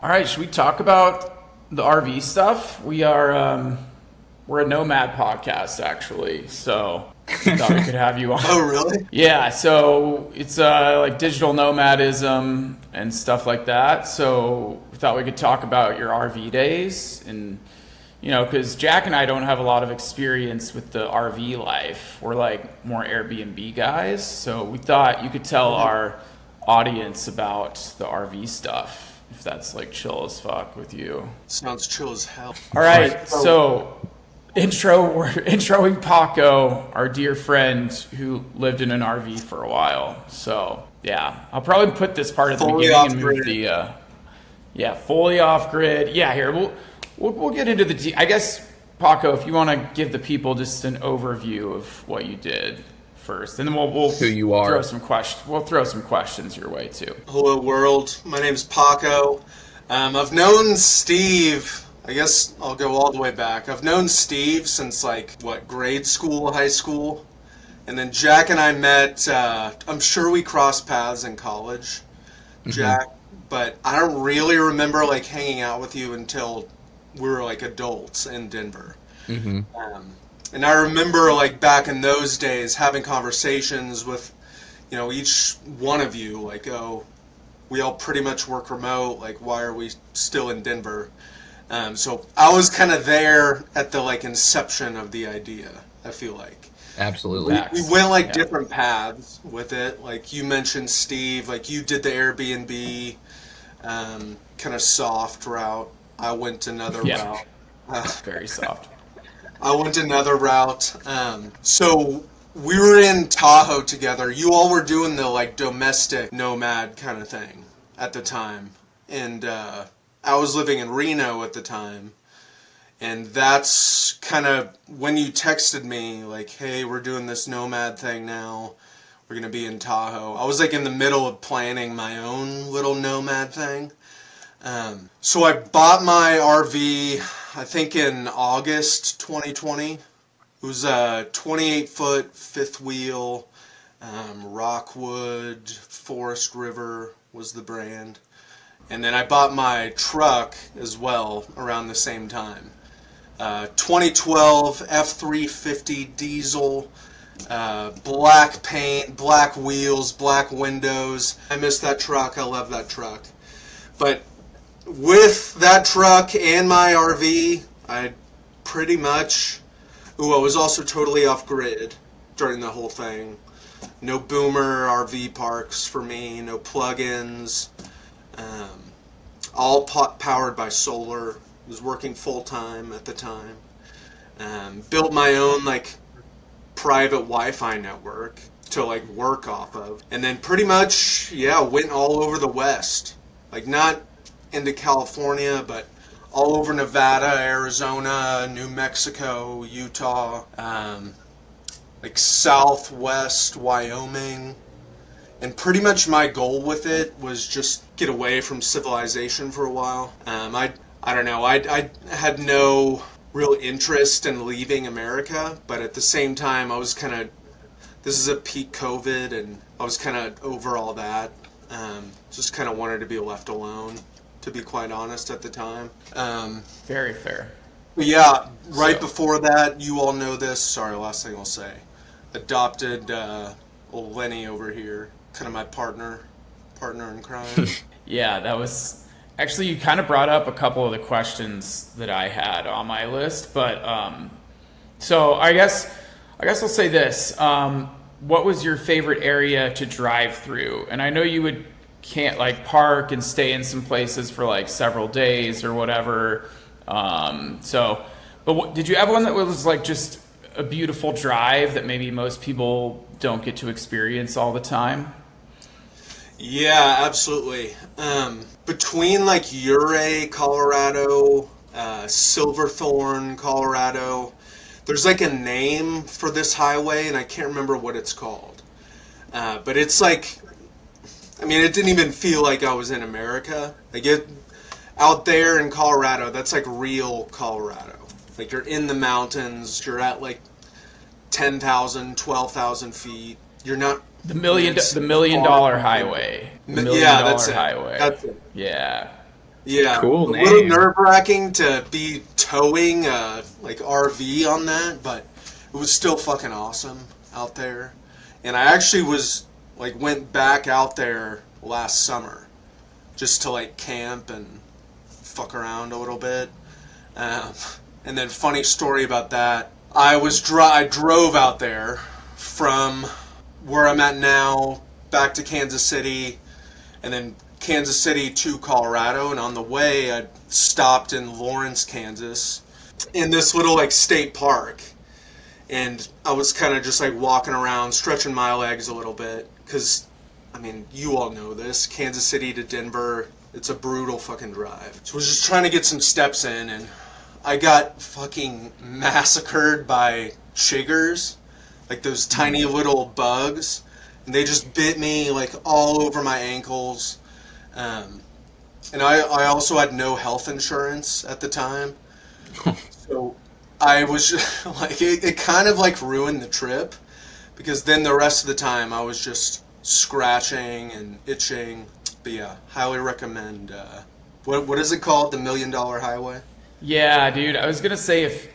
All right, should we talk about the RV stuff? We're a nomad podcast actually, so thought we could have you on. Oh, really? Yeah, so it's like digital nomadism and stuff like that. So we thought we could talk about your RV days and because Jack and I don't have a lot of experience with the RV life. We're like more Airbnb guys, so we thought you could tell our audience about the RV stuff if that's like chill as fuck with you. Sounds chill as hell. All right, so we're introing Paco, our dear friend who lived in an RV for a while. So yeah, I'll probably put this part at the Fully beginning off and move grid. fully off grid. Yeah, here we'll get into I guess Paco, if you want to give the people just an overview of what you did first, and then we'll Who you are. throw some questions. We'll throw some questions your way too. Hello, world. My name's Paco. I've known Steve. I guess I'll go all the way back. I've known Steve since grade school, high school, and then Jack and I met. I'm sure we crossed paths in college, Jack, but I don't really remember hanging out with you until we were adults in Denver. And I remember back in those days having conversations with, each one of you, oh, we all pretty much work remote, why are we still in Denver? So I was kind of there at the inception of the idea, I feel like. Absolutely. We went different paths with it. You mentioned Steve, you did the Airbnb kind of soft route. I went another route. Very soft. I went another route. So we were in Tahoe together. You all were doing the domestic nomad kind of thing at the time. And I was living in Reno at the time. And that's kind of when you texted me hey, we're doing this nomad thing now. We're going to be in Tahoe. I was in the middle of planning my own little nomad thing. So I bought my RV, I think in August 2020. It was a 28-foot fifth wheel, Rockwood, Forest River was the brand. And then I bought my truck as well around the same time. 2012 F350 diesel, black paint, black wheels, black windows. I miss that truck. I love that truck. But with that truck and my RV, I pretty much... Ooh, I was also totally off-grid during the whole thing. No boomer RV parks for me, no plug-ins. All powered by solar. Was working full-time at the time. Built my own, private Wi-Fi network to, work off of. And then pretty much, went all over the West. Not into California, but all over Nevada, Arizona, New Mexico, Utah, Southwest Wyoming. And pretty much my goal with it was just get away from civilization for a while. I don't know, I had no real interest in leaving America, but at the same time I was kind of, this is a peak COVID, and I was kind of over all that. Just kind of wanted to be left alone, to be quite honest, at the time. Very fair. Yeah, right before that, you all know this. Sorry, last thing I'll say. Adopted old Lenny over here, kind of my partner in crime. Yeah, that was actually, you kind of brought up a couple of the questions that I had on my list, but so I guess I'll say this. What was your favorite area to drive through? And I know you can't park and stay in some places for several days or whatever. Did you have one that was just a beautiful drive that maybe most people don't get to experience all the time? Yeah, absolutely. Between Ouray, Colorado, Silverthorne, Colorado, there's a name for this highway, and I can't remember what it's called. But it's it didn't even feel like I was in America. Out there in Colorado, that's real Colorado. You're in the mountains, you're at 10,000, 12,000 feet. You're not The million dollar highway. The million yeah, dollar that's it. highway. That's it. Yeah. Yeah, Cool a little name. nerve-wracking to be towing like RV on that, but it was still fucking awesome out there. And I actually went back out there last summer just to like camp and fuck around a little bit. Um, and then funny story about that. I drove out there from where I'm at now back to Kansas City, and then Kansas City to Colorado. And on the way, I stopped in Lawrence, Kansas, in this little like state park. And I was kind of just like walking around, stretching my legs a little bit, because I mean, you all know this. Kansas City to Denver, it's a brutal fucking drive. So I was just trying to get some steps in, and I got fucking massacred by chiggers, like those tiny little bugs, and they just bit me like all over my ankles. Um, and I also had no health insurance at the time, so I was just, like it kind of like ruined the trip, because then the rest of the time I was just scratching and itching. But yeah, highly recommend. What is it called? The $1,000,000 Highway. Yeah, dude. I was gonna say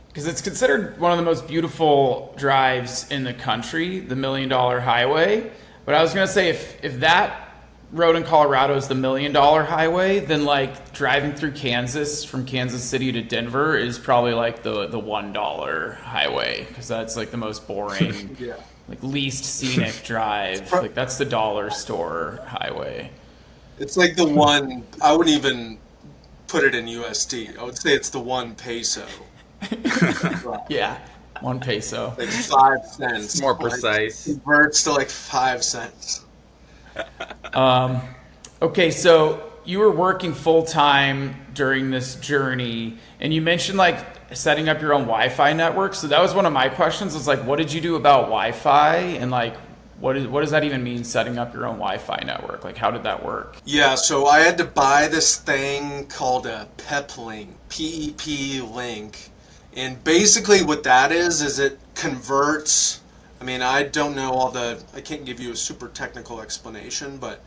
because it's considered one of the most beautiful drives in the country, the $1,000,000 Highway. But I was gonna say if that road in Colorado is the $1,000,000 Highway, then like driving through Kansas from Kansas City to Denver is probably like the $1 highway, because that's like the most boring, Yeah. like least scenic drive. Like that's the dollar store highway. It's like the one, I wouldn't even put it in USD. I would say it's the 1 peso. Yeah, 1 peso. Like 5 cents. More Like, precise. converts to like 5 cents. Okay, so you were working full time during this journey, and you mentioned like setting up your own Wi-Fi network. So that was one of my questions. Was like, what did you do about Wi-Fi, and like, what does that even mean? Setting up your own Wi-Fi network. Like, how did that work? Yeah, so I had to buy this thing called a PEP link, PEP link. And basically what that is it converts, I mean, I don't know I can't give you a super technical explanation, but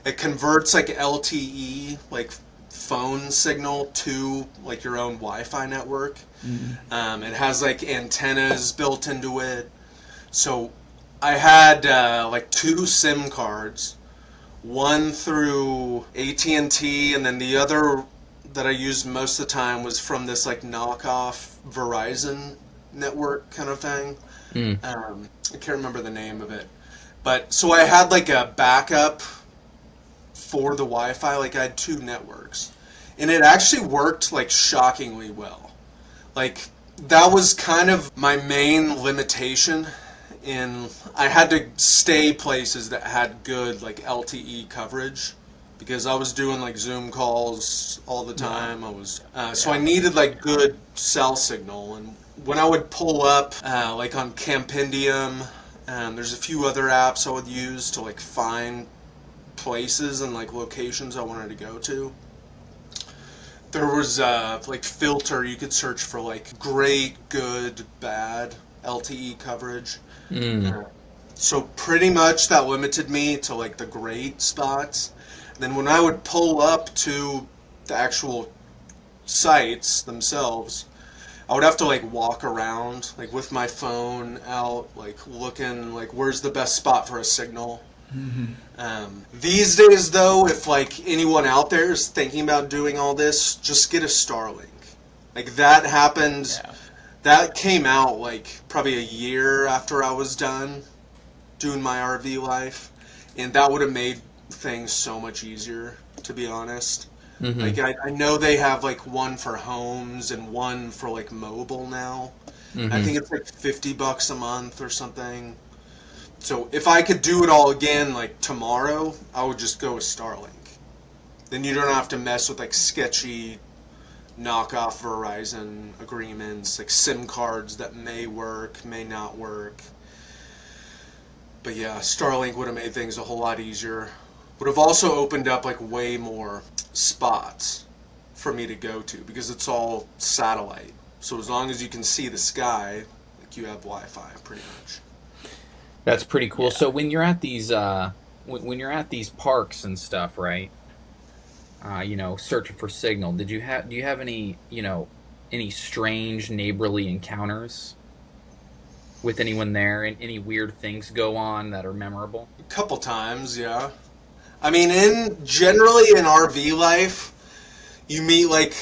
it converts like LTE, like phone signal to like your own Wi-Fi network. It has like antennas built into it. So I had like 2 SIM cards, one through AT&T, and then the other that I used most of the time was from this like knockoff Verizon network kind of thing. I can't remember the name of it, but so I had like a backup for the Wi-Fi. Like I had 2 networks, and it actually worked like shockingly well. Like that was kind of my main limitation, in I had to stay places that had good like LTE coverage, because I was doing like Zoom calls all the time. So I needed like good cell signal. And when I would pull up like on Campendium, there's a few other apps I would use to like find places and like locations I wanted to go to. There was like filter, you could search for like great, good, bad LTE coverage. So pretty much that limited me to like the great spots. Then when I would pull up to the actual sites themselves, I would have to like walk around like with my phone out, like looking like where's the best spot for a signal. These days though, if like anyone out there is thinking about doing all this, just get a Starlink. Like that happened. Yeah. That came out like probably a year after I was done doing my RV life, and that would have made things so much easier, to be honest. Like I know they have like one for homes and one for like mobile now. I think it's like $50 a month or something. So if I could do it all again like tomorrow, I would just go with Starlink. Then you don't have to mess with like sketchy knockoff Verizon agreements, like SIM cards that may work, may not work. But yeah, Starlink would have made things a whole lot easier. Would have also opened up like way more spots for me to go to, because it's all satellite. So as long as you can see the sky, like you have Wi-Fi pretty much. That's pretty cool. Yeah. So when you're at these when you're at these parks and stuff, right? searching for signal. Do you have any, any strange neighborly encounters with anyone there, and any weird things go on that are memorable? A couple times, yeah. I mean, generally in RV life, you meet like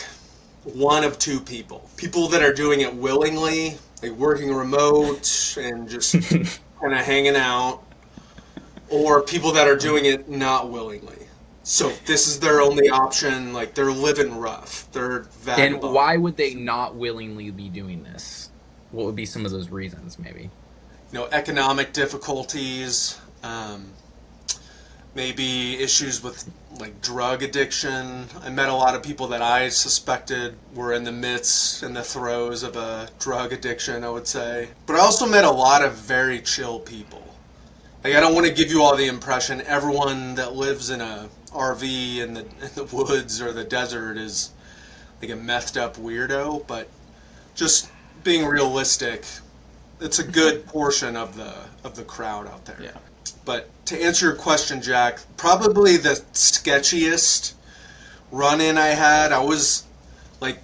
one of two people. People that are doing it willingly, like working remote and just kind of hanging out, or people that are doing it not willingly. So this is their only option, like they're living rough. They're And vagabond. why would they not willingly be doing this? What would be some of those reasons, maybe? Economic difficulties, maybe issues with like drug addiction. I met a lot of people that I suspected were in the throes of a drug addiction, I would say. But I also met a lot of very chill people. Like, I don't want to give you all the impression everyone that lives in a RV in the woods or the desert is like a methed up weirdo, but just being realistic, it's a good portion of the crowd out there. Yeah. But to answer your question, Jack, probably the sketchiest run-in I had, I was like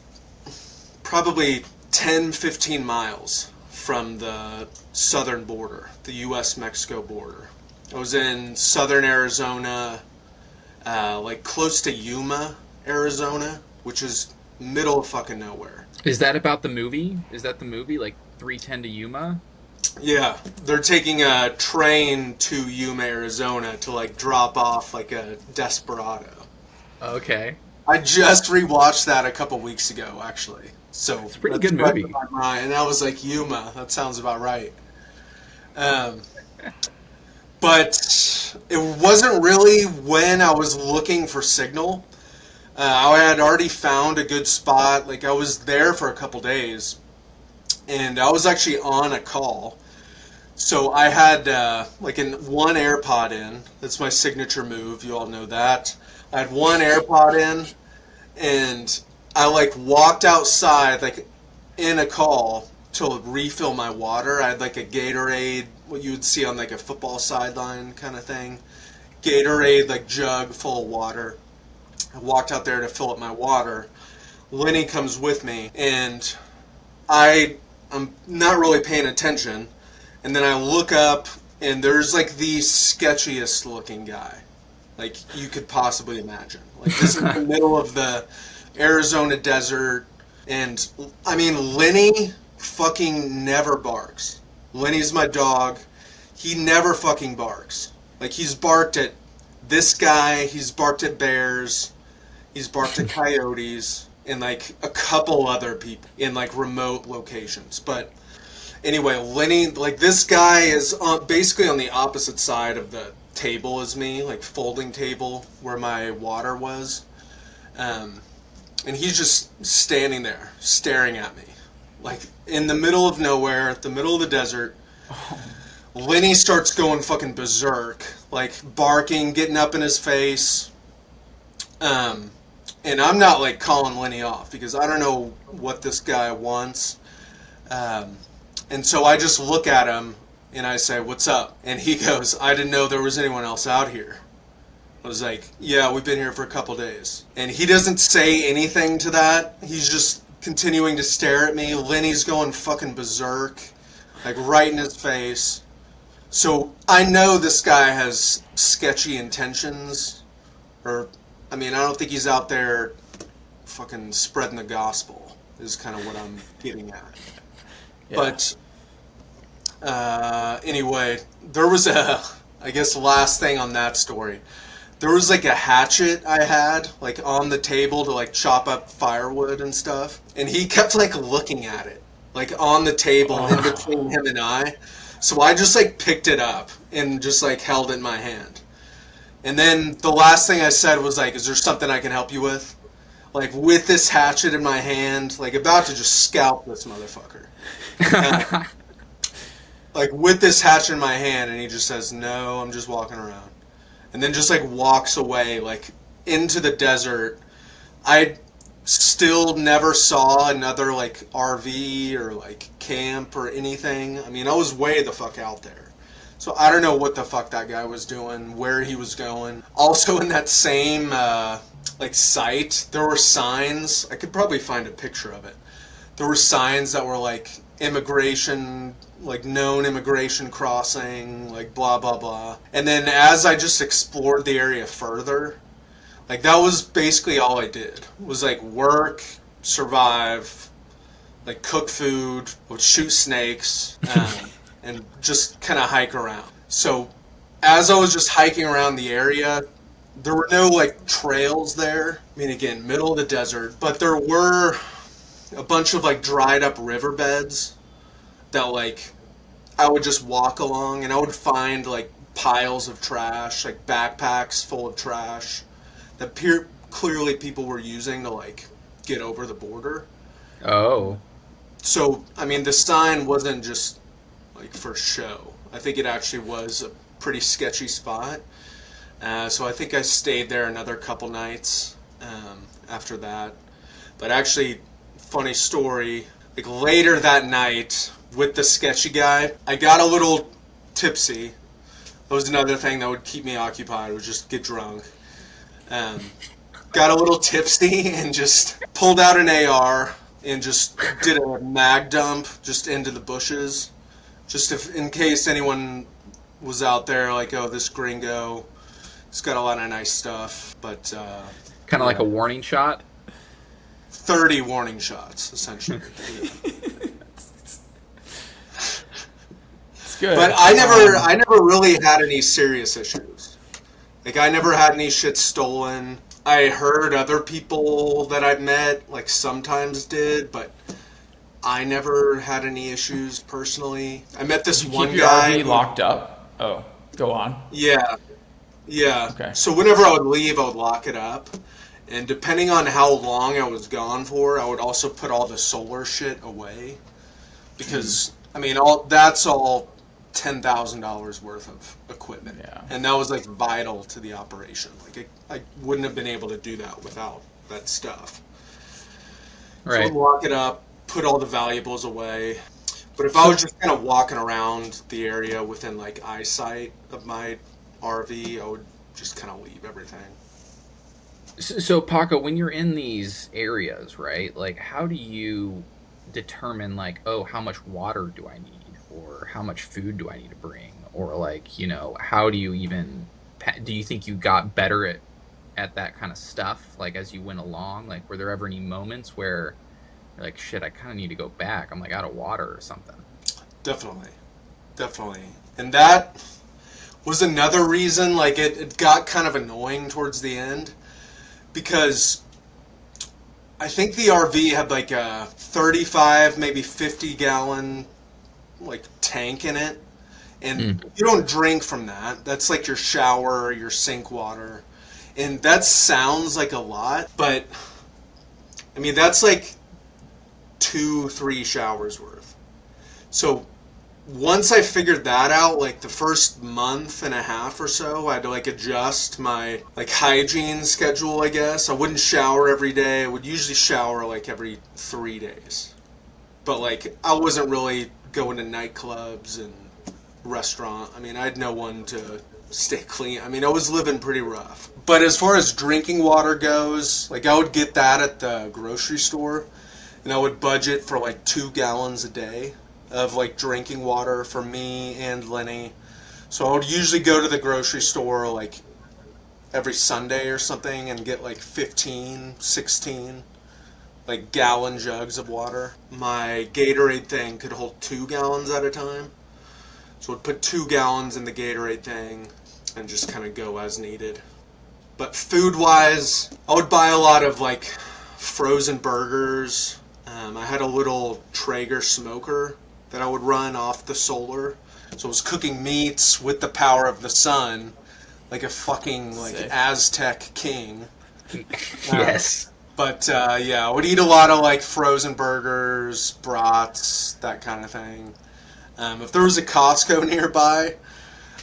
probably 10, 15 miles from the southern border, the U.S.-Mexico border. I was in southern Arizona, like close to Yuma, Arizona, which is middle of fucking nowhere. Is that about the movie? Is that the movie, like 310 to Yuma? Yeah, they're taking a train to Yuma, Arizona to like drop off like a Desperado. Okay. I just rewatched that a couple weeks ago, actually. So It's a pretty that's good right movie. in my mind. And I was like, Yuma, that sounds about right. Um, but it wasn't really when I was looking for signal. I had already found a good spot. Like, I was there for a couple days, and I was actually on a call. So I had like one AirPod in. That's my signature move. You all know that. I had one AirPod in, and I like walked outside like in a call to refill my water. I had like a Gatorade, what you would see on like a football sideline kind of thing. Gatorade like jug full of water. I walked out there to fill up my water. Lenny comes with me, and I'm not really paying attention. And then I look up, and there's like the sketchiest looking guy, like you could possibly imagine. Like, this is the middle of the Arizona desert, and I mean, Lenny fucking never barks. Lenny's my dog. He never fucking barks. Like, he's barked at this guy, he's barked at bears, he's barked at coyotes, and like a couple other people in like remote locations. But anyway, Lenny, like this guy is basically on the opposite side of the table as me, like folding table where my water was. And he's just standing there staring at me. Like in the middle of nowhere, the middle of the desert. Lenny starts going fucking berserk, like barking, getting up in his face. And I'm not like calling Lenny off because I don't know what this guy wants. And so I just look at him and I say, "What's up?" And he goes, "I didn't know there was anyone else out here." I was like, "Yeah, we've been here for a couple days." And he doesn't say anything to that. He's just continuing to stare at me. Lenny's going fucking berserk, like right in his face. So I know this guy has sketchy intentions, or, I mean, I don't think he's out there fucking spreading the gospel, is kind of what I'm getting at. Yeah. But anyway, there was I guess the last thing on that story. There was like a hatchet I had like on the table to like chop up firewood and stuff. And he kept like looking at it, like on the table in between him and I. So I just like picked it up and just like held it in my hand. And then the last thing I said was like, "Is there something I can help you with?" Like with this hatchet in my hand, like about to just scalp this motherfucker. Like with this hatchet in my hand, and he just says, "No, I'm just walking around." And then just like walks away, like into the desert. I still never saw another like RV or like camp or anything. I mean, I was way the fuck out there. So I don't know what the fuck that guy was doing, where he was going. Also in that same like site, there were signs. I could probably find a picture of it. There were signs that were like immigration, like known immigration crossing, like blah blah blah. And then as I just explored the area further, like that was basically all I did. Was like work, survive, like cook food, would shoot snakes, and just kind of hike around. So as I was just hiking around the area, there were no like trails there. I mean, again, middle of the desert, but there were a bunch of like dried up riverbeds that like I would just walk along, and I would find like piles of trash, like backpacks full of trash that clearly people were using to like get over the border. Oh. So, I mean, the sign wasn't just like for show. I think it actually was a pretty sketchy spot. So I think I stayed there another couple nights after that. But actually, funny story, like later that night with the sketchy guy, I got a little tipsy. That was another thing that would keep me occupied, was just get drunk. Got a little tipsy and just pulled out an AR and just did a mag dump just into the bushes. Just if, in case anyone was out there like, oh, this gringo, it's got a lot of nice stuff, but... Kind of like a warning shot? 30 warning shots, essentially. It's good. But I never really had any serious issues. Like, I never had any shit stolen. I heard other people that I've met, like, sometimes did, but I never had any issues personally. I met this Did you one keep your guy... RV locked up? Oh, go on. Yeah. Yeah. Okay. So whenever I would leave, I would lock it up. And depending on how long I was gone for, I would also put all the solar shit away. Because, I mean, that's all $10,000 worth of equipment. Yeah. And that was, like, vital to the operation. Like, I wouldn't have been able to do that without that stuff. Right. So I'd lock it up, put all the valuables away. But if I was just kind of walking around the area within, like, eyesight of my RV, I would just kind of leave everything. So, Paco, when you're in these areas, right? Like, how do you determine, like, oh, how much water do I need, or how much food do I need to bring, or like, you know, how do you even? Do you think you got better at that kind of stuff, like as you went along? Like, were there ever any moments where you're like, shit, I kind of need to go back. I'm like out of water or something. Definitely, definitely, and that was another reason. Like, it got kind of annoying towards the end. Because I think the RV had like a 35, maybe 50 gallon like tank in it. And you don't drink from that. That's like your shower or your sink water. And that sounds like a lot, but I mean, that's like 2-3 showers worth. So once I figured that out, like the first month and a half or so, I had to like adjust my like hygiene schedule, I guess. I wouldn't shower every day. I would usually shower like every 3 days. But like I wasn't really going to nightclubs and restaurant. I mean, I had no one to stay clean. I mean, I was living pretty rough. But as far as drinking water goes, like I would get that at the grocery store, and I would budget for like 2 gallons a day of like drinking water for me and Lenny. So I would usually go to the grocery store like every Sunday or something and get like 15, 16 like gallon jugs of water. My Gatorade thing could hold 2 gallons at a time. So I'd put 2 gallons in the Gatorade thing and just kind of go as needed. But food wise, I would buy a lot of like frozen burgers. I had a little Traeger smoker that I would run off the solar. So I was cooking meats with the power of the sun, like a fucking like Sick. Aztec king. Yes. But yeah, I would eat a lot of like frozen burgers, brats, that kind of thing. If there was a Costco nearby,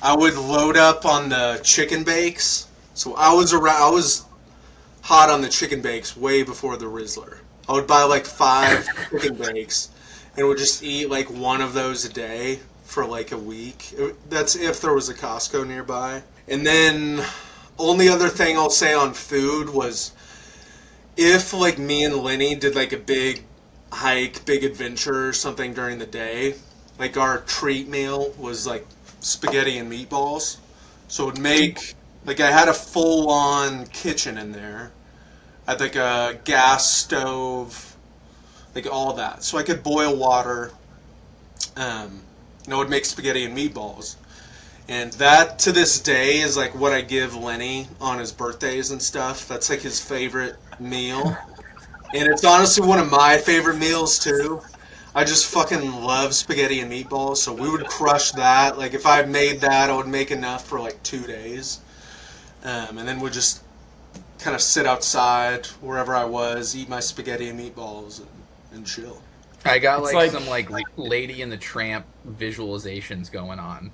I would load up on the chicken bakes. So I was hot on the chicken bakes way before the Rizzler. I would buy like 5 chicken bakes and would just eat like one of those a day for like a week. That's if there was a Costco nearby. And then only other thing I'll say on food was if like me and Lenny did like a big hike, big adventure or something during the day, like our treat meal was like spaghetti and meatballs. So it would make like I had a full on kitchen in there. I had like a gas stove, like all that. So I could boil water. Would make spaghetti and meatballs. And that to this day is like what I give Lenny on his birthdays and stuff. That's like his favorite meal. And it's honestly one of my favorite meals too. I just fucking love spaghetti and meatballs, so we would crush that. Like if I made that, I would make enough for like 2 days. And then we'd just kind of sit outside wherever I was, eat my spaghetti and meatballs, and chill. I got It's like some like Lady and the Tramp visualizations going on.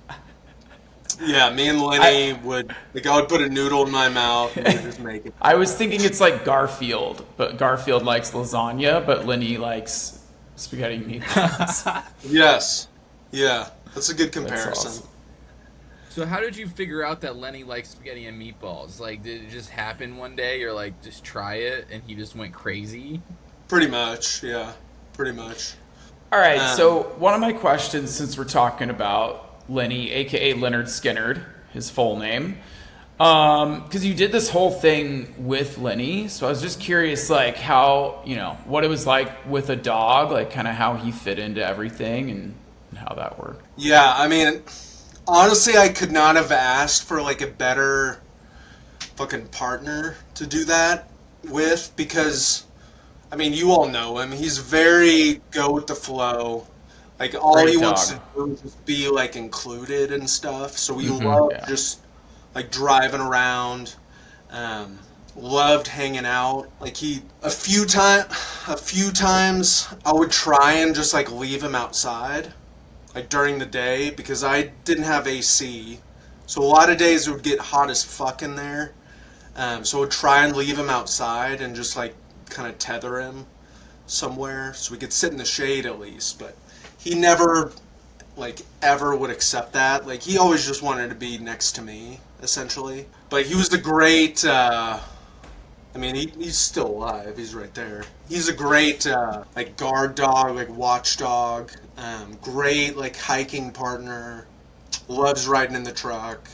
Yeah, me and Lenny would, like, I would put a noodle in my mouth and we'd just make it. I was thinking it's like Garfield, but Garfield likes lasagna, but Lenny likes spaghetti and meatballs. Yes. Yeah, that's a good That's comparison. awesome. So how did you figure out that Lenny likes spaghetti and meatballs? Like, did it just happen one day? You're like, just try it, and he just went crazy? Pretty much, yeah. Pretty much. All right, Um, so one of my questions, since we're talking about Lenny, aka Leonard Skinnerd, his full name, because you did this whole thing with Lenny, so I was just curious, like how what it was like with a dog, like kind of how he fit into everything and how that worked. Yeah, I mean, honestly, I could not have asked for like a better fucking partner to do that with because, I mean, you all know him. He's very go with the flow. Like all Great he wants dog. to do is just be like included and stuff. So we Mhm, love yeah. just like driving around. Um, Loved hanging out. Like a few times I would try and just like leave him outside, like during the day because I didn't have AC. So a lot of days it would get hot as fuck in there. So I would try and leave him outside and just like kind of tether him somewhere so we could sit in the shade at least. But he never like ever would accept that. Like he always just wanted to be next to me essentially. But he was the great. I mean, he's still alive. He's right there. He's a great like guard dog, like watchdog. Great like hiking partner. Loves riding in the truck.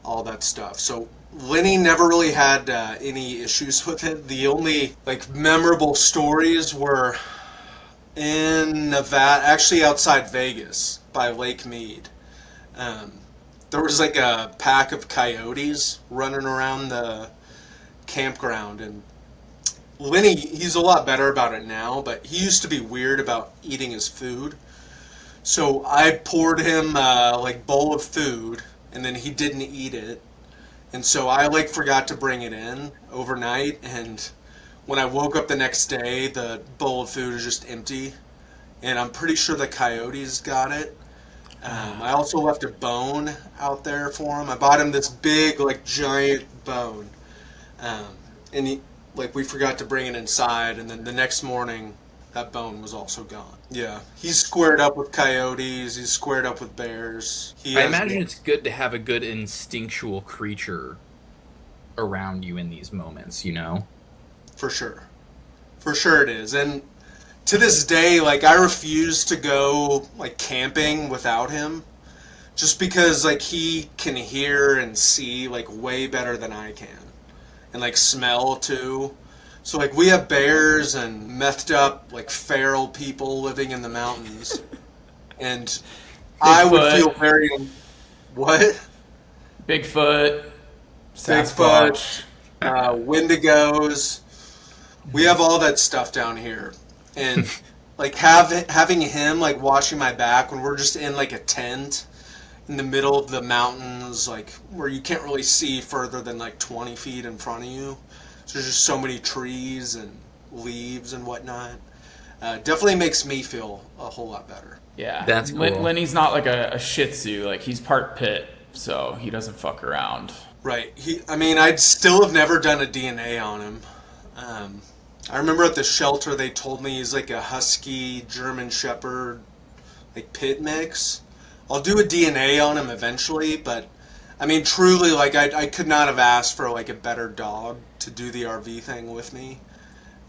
All that stuff. So Lenny never really had any issues with it. The only like memorable stories were in Nevada, actually outside Vegas by Lake Mead. Um, there was like a pack of coyotes running around the campground, and Lenny, he's a lot better about it now, but he used to be weird about eating his food. So I poured him like bowl of food, and then he didn't eat it, and so I like forgot to bring it in overnight, and when I woke up the next day, the bowl of food is just empty, and I'm pretty sure the coyotes got it. I also left a bone out there for him. I bought him this big, like, giant bone, um, and like we forgot to bring it inside, and then the next morning, that bone was also gone. Yeah, he's squared up with coyotes. He's squared up with bears. He I has imagine it's good to have a good instinctual creature around you in these moments, you know? for sure, for sure it is, and to this day, like I refuse to go like camping without him, just because like he can hear and see like way better than I can, and like smell too. So like we have bears and methed up like feral people living in the mountains, and I would Bigfoot. feel very what Bigfoot, Bigfoot, Sasquatch. Wendigos. We have all that stuff down here, and like having him like watching my back when we're just in like a tent in the middle of the mountains, like where you can't really see further than like 20 feet in front of you. So there's just so many trees and leaves and whatnot. Definitely makes me feel a whole lot better. Yeah, That's cool. Lenny's not like a Shih Tzu. Like he's part pit, so he doesn't fuck around. Right. I mean, I'd still have never done a DNA on him. I remember at the shelter they told me he's like a husky German Shepherd, like pit mix. I'll do a DNA on him eventually, but I mean, truly, like, I could not have asked for, like, a better dog to do the RV thing with me.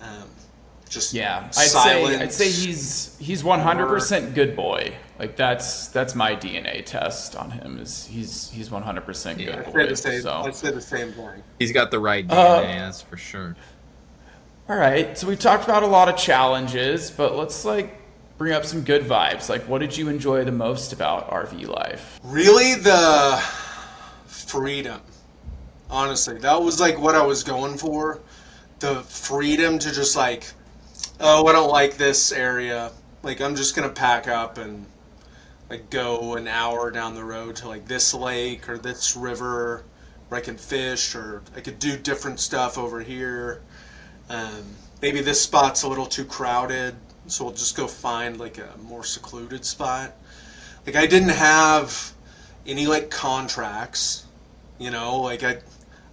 Um, just Yeah, silent. I'd say he's 100% good boy. Like that's my DNA test on him. Is he's 100% Yeah. good I'd say boy. the same. So I'd say the same thing. He's got the right DNA, that's for sure. all right, so we've talked about a lot of challenges, but let's like bring up some good vibes. Like, what did you enjoy the most about RV life? Really, the freedom. Honestly, that was like what I was going for. The freedom to just like, oh, I don't like this area. Like, I'm just gonna pack up and like go an hour down the road to like this lake or this river where I can fish, or I could do different stuff over here. Maybe this spot's a little too crowded, so we'll just go find like a more secluded spot. Like, I didn't have any like contracts, like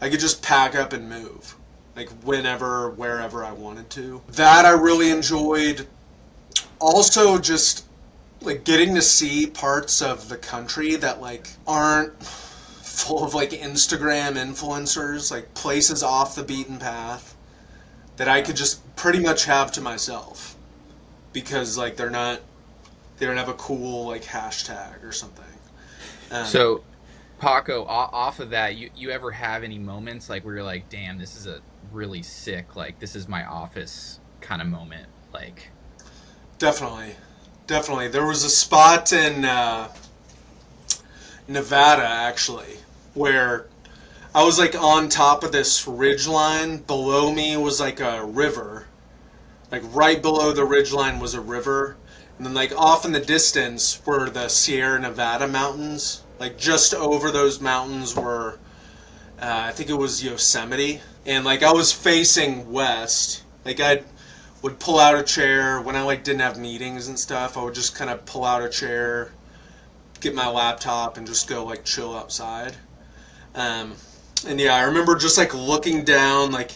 I could just pack up and move, like whenever, wherever I wanted to. That I really enjoyed. Also, just like getting to see parts of the country that like aren't full of like Instagram influencers, like places off the beaten path that I could just pretty much have to myself, because like they don't have a cool like hashtag or something. So, Paco, off of that, you ever have any moments like where you're like, damn, this is a really sick, like this is my office kind of moment, like? Definitely. There was a spot in Nevada, actually, where I was like on top of this ridge line. Below me was like a river. Like right below the ridge line was a river. And then like off in the distance were the Sierra Nevada mountains. Like just over those mountains were, I think it was Yosemite. And like I was facing west. Like I would pull out a chair when I like didn't have meetings and stuff. I would just kind of pull out a chair, get my laptop, and just go like chill outside. And yeah, I remember just like looking down, like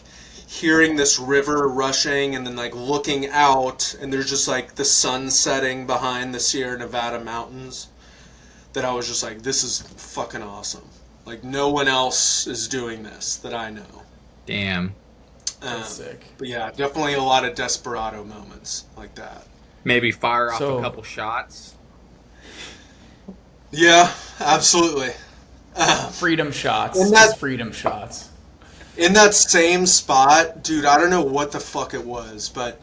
hearing this river rushing, and then like looking out, and there's just like the sun setting behind the Sierra Nevada mountains. That I was just like, this is fucking awesome. Like no one else is doing this that I know. Damn. That's sick. But yeah, definitely a lot of desperado moments like that. Maybe fire off So- a couple shots. Yeah, absolutely. Freedom shots. And that- Just freedom shots. In that same spot, dude, I don't know what the fuck it was, but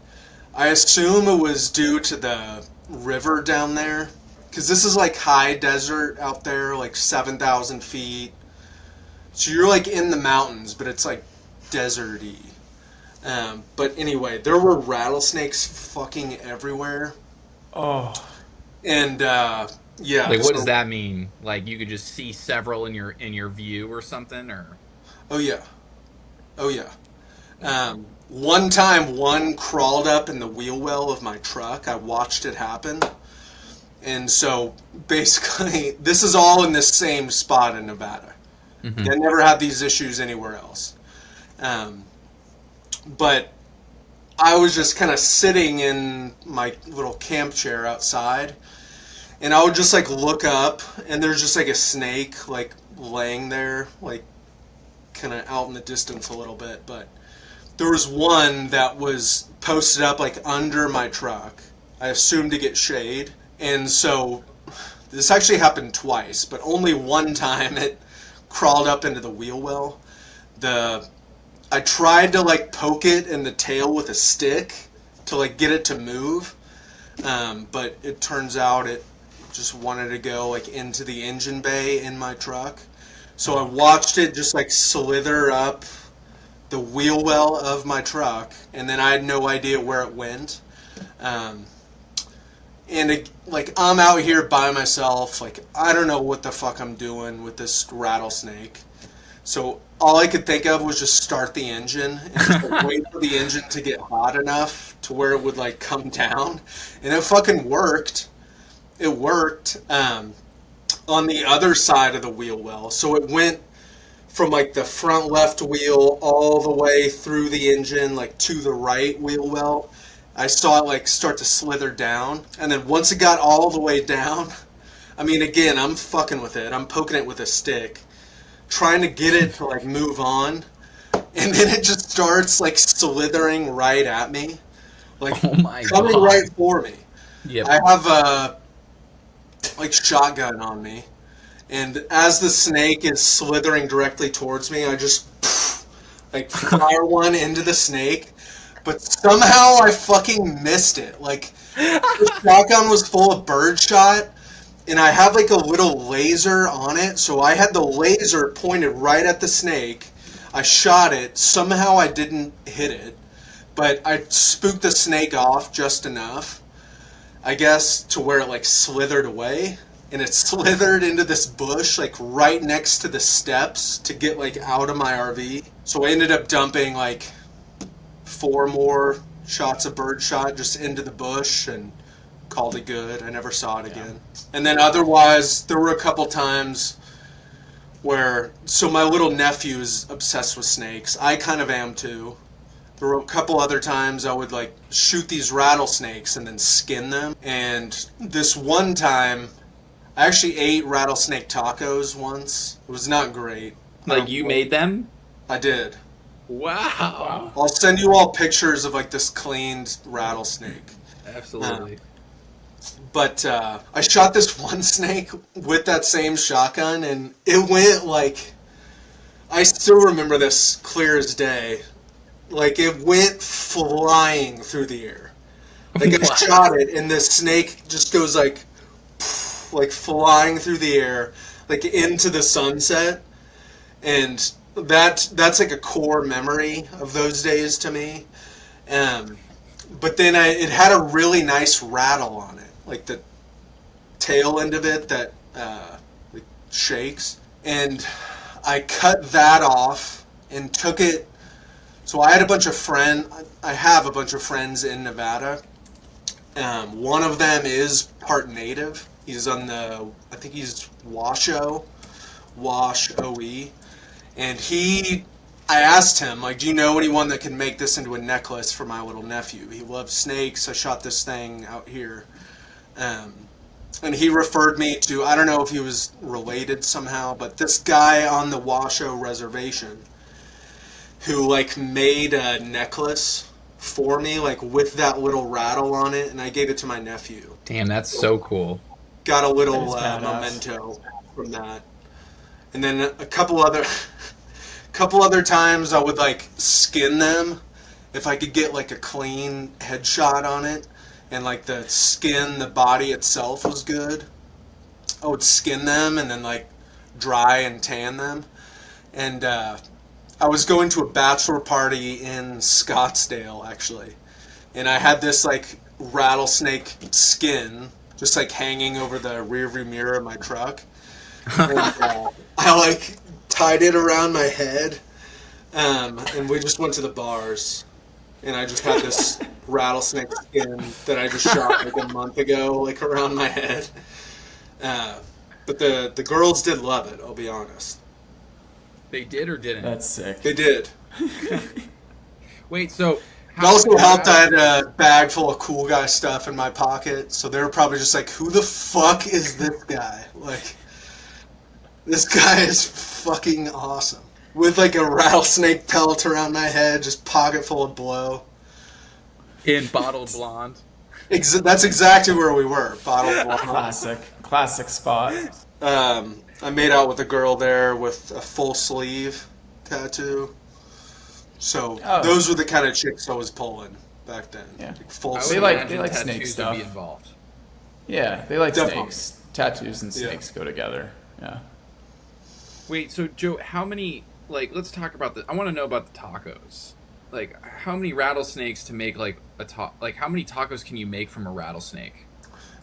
I assume it was due to the river down there. Because this is like high desert out there, like 7,000 feet. So you're like in the mountains, but it's like deserty. But anyway, there were rattlesnakes fucking everywhere. Oh, And yeah. Like, what so- does that mean? Like, you could just see several in your view or something, or? Oh yeah. One time, one crawled up in the wheel well of my truck. I watched it happen. And so, basically, this is all in this same spot in Nevada. Mm-hmm. I never had these issues anywhere else. But I was just kind of sitting in my little camp chair outside, and I would just like look up, and there's just like a snake like laying there, like kind of out in the distance a little bit. But there was one that was posted up like under my truck. I assumed to get shade. And so this actually happened twice, but only one time it crawled up into the wheel well. I tried to like poke it in the tail with a stick to like get it to move, but it turns out it just wanted to go like into the engine bay in my truck. So I watched it just like slither up the wheel well of my truck, and then I had no idea where it went. And like I'm out here by myself, like I don't know what the fuck I'm doing with this rattlesnake. So all I could think of was just start the engine and just like, wait for the engine to get hot enough to where it would like come down, and it fucking worked. It worked on the other side of the wheel well, so it went from like the front left wheel all the way through the engine, like to the right wheel well. I saw it like start to slither down, and then once it got all the way down, I mean, again, I'm fucking with it. I'm poking it with a stick, trying to get it to like move on, and then it just starts like slithering right at me, like Oh my coming God. right for me. Yep. I have a like shotgun on me, and as the snake is slithering directly towards me, I just like fire one into the snake, but somehow I fucking missed it. Like the shotgun was full of birdshot, and I have like a little laser on it, so I had the laser pointed right at the snake. I shot it. Somehow I didn't hit it, but I spooked the snake off just enough, I guess, to where it like slithered away. And it slithered into this bush like right next to the steps to get like out of my RV. So I ended up dumping like 4 more shots of birdshot just into the bush and called it good. I never saw it again. And then otherwise, there were a couple times where, so my little nephew is obsessed with snakes. I kind of am too. There were a couple other times I would like shoot these rattlesnakes and then skin them. And this one time, I actually ate rattlesnake tacos once. It was not great. Like you made them? I did. Wow. I'll send you all pictures of like this cleaned rattlesnake. Absolutely. But I shot this one snake with that same shotgun, and it went like, I still remember this clear as day. Like it went flying through the air. Like I What? shot it, and the snake just goes like flying through the air, like into the sunset. And that's like a core memory of those days to me. But then it had a really nice rattle on it, like the tail end of it that like shakes. And I cut that off and took it. So I have a bunch of friends in Nevada. One of them is part native. He's on I think he's Wash OE. And I asked him, like, do you know anyone that can make this into a necklace for my little nephew? He loves snakes. I shot this thing out here. And he referred me to, I don't know if he was related somehow, but this guy on the Washoe reservation who, like, made a necklace for me, like, with that little rattle on it, and I gave it to my nephew. Damn, that's so cool. Got a little That is badass. memento from that. And then a couple other times I would like skin them if I could get like a clean headshot on it, and like the skin, the body itself was good. I would skin them and then like dry and tan them. And I was going to a bachelor party in Scottsdale actually, and I had this like rattlesnake skin just like hanging over the rearview mirror of my truck. And, I like tied it around my head, and we just went to the bars, and I just had this rattlesnake skin that I just shot like a month ago, like around my head. But the girls did love it, I'll be honest. They did or didn't? That's sick. They did. Wait, so It also helped I had a bag full of cool guy stuff in my pocket, so they were probably just like, who the fuck is this guy? Like, this guy is fucking awesome. With like a rattlesnake pelt around my head, just pocket full of blow. in Bottled Blonde. That's exactly where we were, Bottled Blonde. Classic spot. I made out with a girl there with a full sleeve tattoo. So those were the kind of chicks I was pulling back then. Yeah. Like full I would sleeve. They like imagine snake tattoos stuff. would be involved. Yeah, they like Definitely. snakes. Tattoos and snakes go together. Yeah. Wait, so Joe, how many? Like, let's talk about the. I want to know about the tacos. Like, how many rattlesnakes to make like a Like, how many tacos can you make from a rattlesnake?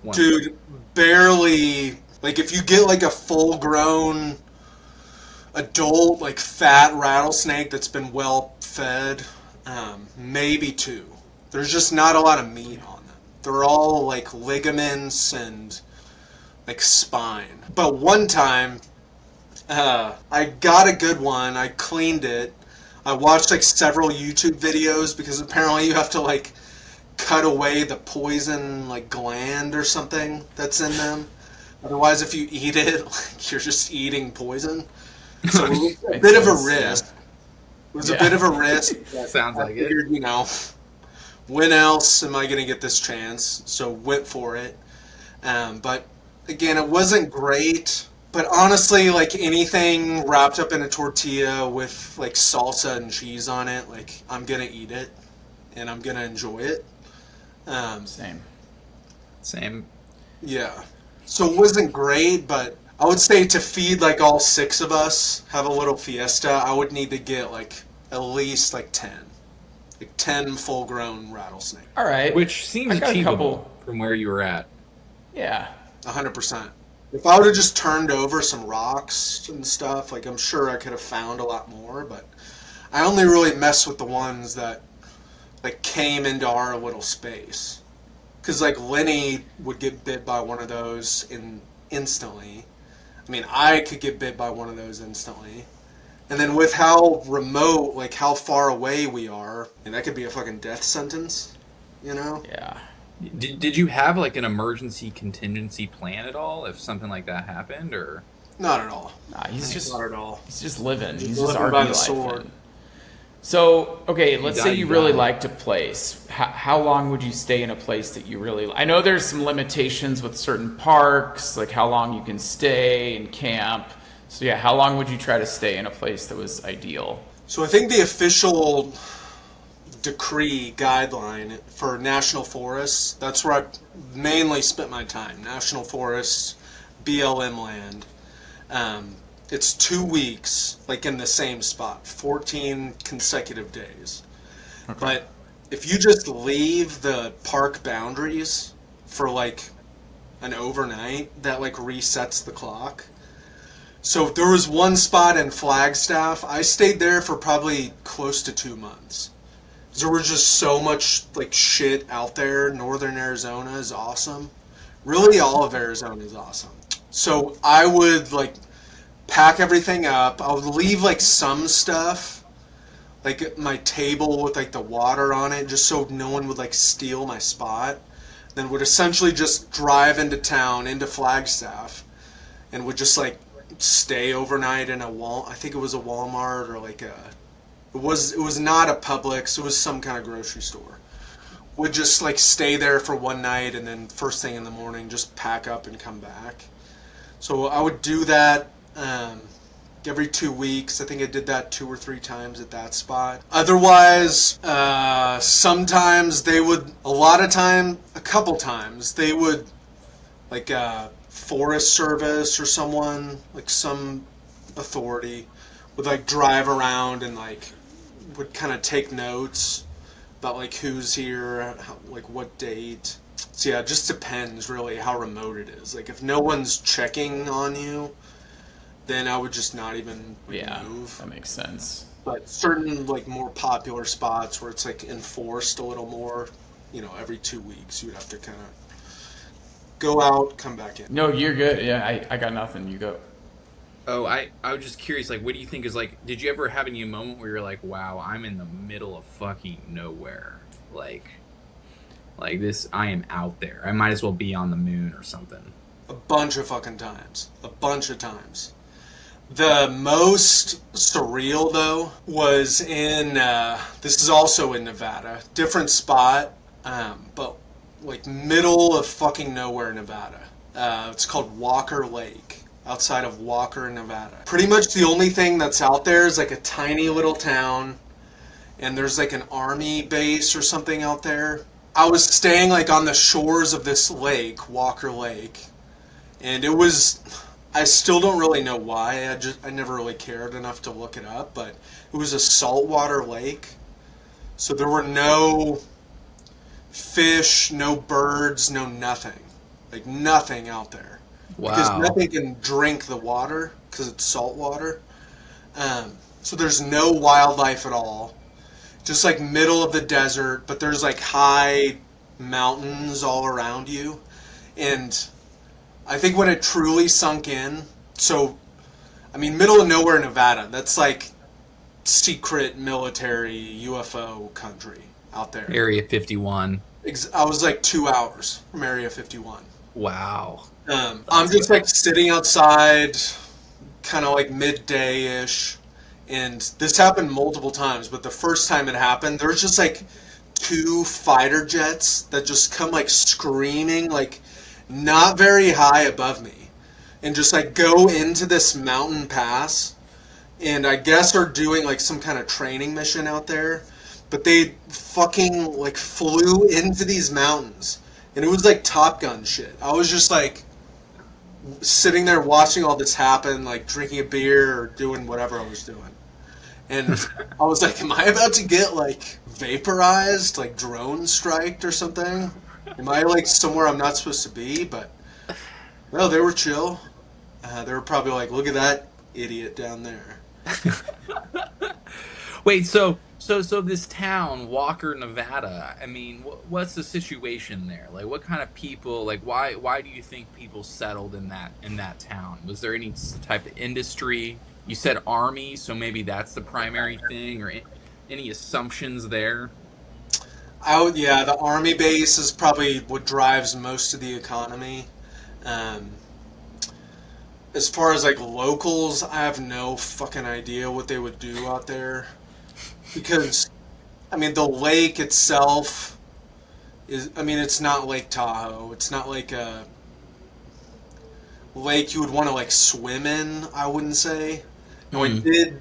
One. Dude, barely. Like, if you get like a full grown adult, like fat rattlesnake that's been well fed, maybe 2. There's just not a lot of meat on them. They're all like ligaments and like spine. But one time, I got a good one. I cleaned it. I watched like several YouTube videos because apparently you have to like cut away the poison like gland or something that's in them. Otherwise, if you eat it, like, you're just eating poison. So it was a Makes bit of a sense, yeah. risk. It was a bit of a risk. But Sounds I like it. figured, when else am I going to get this chance? So went for it. But again, it wasn't great. But honestly, like anything wrapped up in a tortilla with like salsa and cheese on it, like I'm gonna eat it and I'm gonna enjoy it. Um, Same. Same. yeah. So it wasn't great, but I would say to feed like all six of us, have a little fiesta, I would need to get like at least like 10. Like 10 full grown rattlesnake. All right. Which seems I got a achievable couple. from where you were at. Yeah. 100%. If I would have just turned over some rocks and stuff, like I'm sure I could have found a lot more, but I only really mess with the ones that like came into our little space. Cause like Lenny would get bit by one of those instantly. I mean, I could get bit by one of those instantly. And then with how remote, like how far away we are, and that could be a fucking death sentence, you know? Yeah. Did you have like an emergency contingency plan at all if something like that happened, or? Not at all. Nah, Not at all. he's just living. Just He's just living RV by the life. sword. So, okay, let's die, say you you really die. liked a place. How long would you stay in a place that you really? I know there's some limitations with certain parks, like how long you can stay and camp. So yeah, how long would you try to stay in a place that was ideal? So I think the official decree guideline for national forests, that's where I mainly spent my time. National forests, BLM land. It's 2 weeks, like in the same spot, 14 consecutive days. Okay. But if you just leave the park boundaries for like an overnight, that like resets the clock. So there was one spot in Flagstaff. I stayed there for probably close to 2 months. There was just so much like shit out there. Northern Arizona is awesome. Really, all of Arizona is awesome. So I would like pack everything up. I would leave like some stuff, like my table with like the water on it, just so no one would like steal my spot. Then would essentially just drive into town, into Flagstaff, and would just like stay overnight in I think it was a Walmart or like it was not a Publix, it was some kind of grocery store. Would just like stay there for one night and then first thing in the morning just pack up and come back. So I would do that every 2 weeks. I think I did that 2 or 3 times at that spot. Otherwise, sometimes they would, a couple times, they would, like Forest Service or someone, like some authority, would like drive around and like would kind of take notes about like who's here, like what date. So yeah, it just depends really how remote it is. Like if no one's checking on you, then I would just not even Yeah, move. that makes sense. But certain like more popular spots where it's like enforced a little more, every 2 weeks you would have to kind of go out, come back in. No, you're good. Yeah, I got nothing. You go. Oh, I was just curious, like, what do you think is like, did you ever have any moment where you're like, wow, I'm in the middle of fucking nowhere? Like this, I am out there. I might as well be on the moon or something. A bunch of fucking times. A bunch of times. The most surreal though was in, this is also in Nevada, different spot, but like middle of fucking nowhere, Nevada. It's called Walker Lake, outside of Walker, Nevada. Pretty much the only thing that's out there is like a tiny little town, and there's like an army base or something out there. I was staying like on the shores of this lake, Walker Lake, and I still don't really know why. I never really cared enough to look it up, but it was a saltwater lake. So there were no fish, no birds, no nothing. Like nothing out there. Because Wow. nothing can drink the water because it's salt water. So there's no wildlife at all. Just like middle of the desert, but there's like high mountains all around you. And I think when it truly sunk in, so, I mean, middle of nowhere, Nevada, that's like secret military UFO country out there. Area 51. I was like 2 hours from Area 51. Wow. I'm just like sitting outside, kind of like midday-ish, and this happened multiple times, but the first time it happened, there was just like two fighter jets that just come like screaming, like not very high above me, and just like go into this mountain pass, and I guess are doing like some kind of training mission out there, but they fucking like flew into these mountains, and it was like Top Gun shit. I was just like sitting there watching all this happen, like drinking a beer or doing whatever I was doing. And I was like, am I about to get like vaporized, like drone striked or something? Am I like somewhere I'm not supposed to be? But no, they were chill. They were probably like, look at that idiot down there. Wait, so this town, Walker, Nevada. I mean, what's the situation there? Like, what kind of people? Like, why do you think people settled in that town? Was there any type of industry? You said army, so maybe that's the primary thing, or any assumptions there? Yeah, the army base is probably what drives most of the economy. Um, as far as like locals, I have no fucking idea what they would do out there. Because, I mean, the lake itself is, I mean, it's not Lake Tahoe. It's not like a lake you would want to like swim in, I wouldn't say. And we did,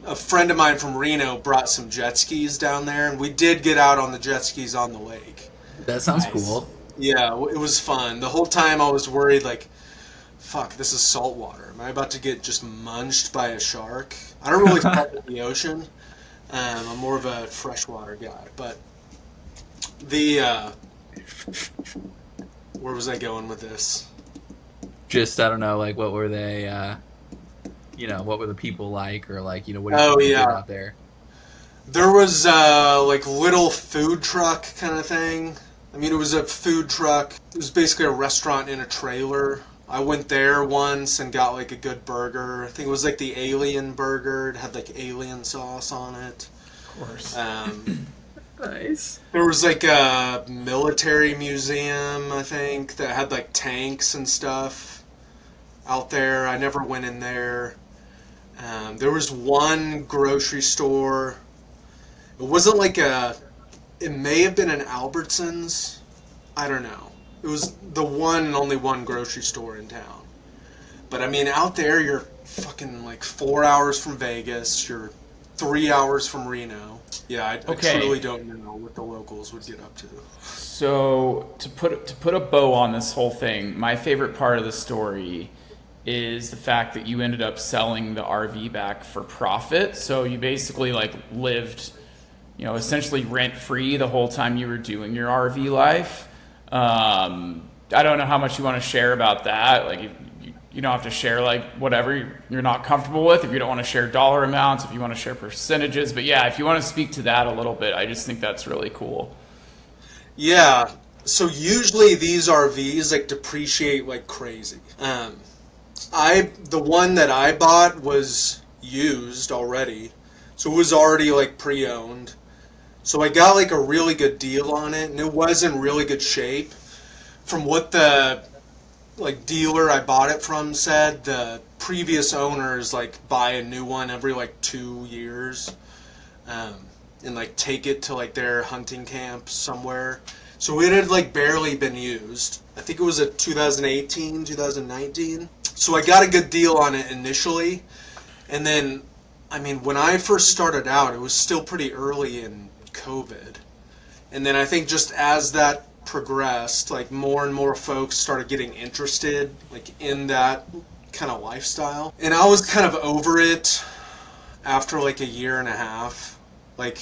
a friend of mine from Reno brought some jet skis down there, and we did get out on the jet skis on the lake. That sounds Nice. cool. Yeah, it was fun. The whole time I was worried, like, fuck, this is salt water. Am I about to get just munched by a shark? I don't really fuck with the ocean. I'm more of a freshwater guy, but the where was I going with this? Just I don't know, like what were they? What were the people like, or like what do you Oh think they did yeah, out there? there was like little food truck kind of thing. I mean, it was a food truck. It was basically a restaurant in a trailer. I went there once and got like a good burger. I think it was like the alien burger. It had like alien sauce on it. Of course. Nice. There was like a military museum, I think, that had like tanks and stuff out there. I never went in there. There was one grocery store. It wasn't like it may have been an Albertsons. I don't know. It was the one and only one grocery store in town. But I mean, out there, you're fucking like 4 hours from Vegas. You're 3 hours from Reno. Yeah, I Okay. truly don't know what the locals would get up to. So to put a bow on this whole thing, my favorite part of the story is the fact that you ended up selling the RV back for profit. So you basically like lived, essentially rent free the whole time you were doing your RV life. I don't know how much you want to share about that. Like you don't have to share like whatever you're not comfortable with. If you don't want to share dollar amounts, if you want to share percentages, but yeah, if you want to speak to that a little bit, I just think that's really cool. Yeah, so usually these RVs like depreciate like crazy. The one that I bought was used already, so it was already like pre-owned. So I got like a really good deal on it, and it was in really good shape. From what the like dealer I bought it from said, the previous owners like buy a new one every like 2 years, and like take it to like their hunting camp somewhere. So it had like barely been used. I think it was a 2018, 2019. So I got a good deal on it initially, and then, I mean, when I first started out, it was still pretty early in COVID. And then I think just as that progressed, like more and more folks started getting interested like in that kind of lifestyle. And I was kind of over it after like a year and a half. Like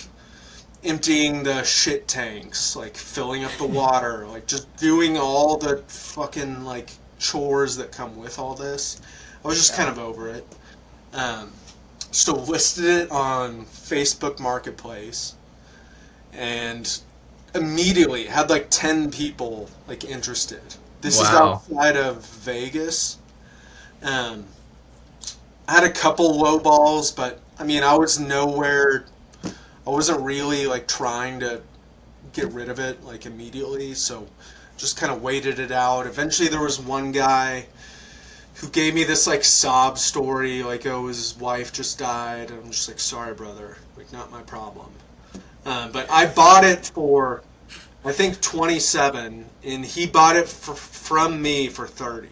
emptying the shit tanks, like filling up the water, like just doing all the fucking like chores that come with all this. I was just kind of over it. So listed it on Facebook Marketplace, and immediately had like 10 people like interested. This is Wow. outside of Vegas. I had a couple low balls, but I mean, I wasn't really like trying to get rid of it like immediately, so just kind of waited it out. Eventually there was one guy who gave me this like sob story, like, oh, his wife just died, and I'm just like, sorry, brother, like, not my problem. But I bought it for, I think, 27, and he bought it from me for 30.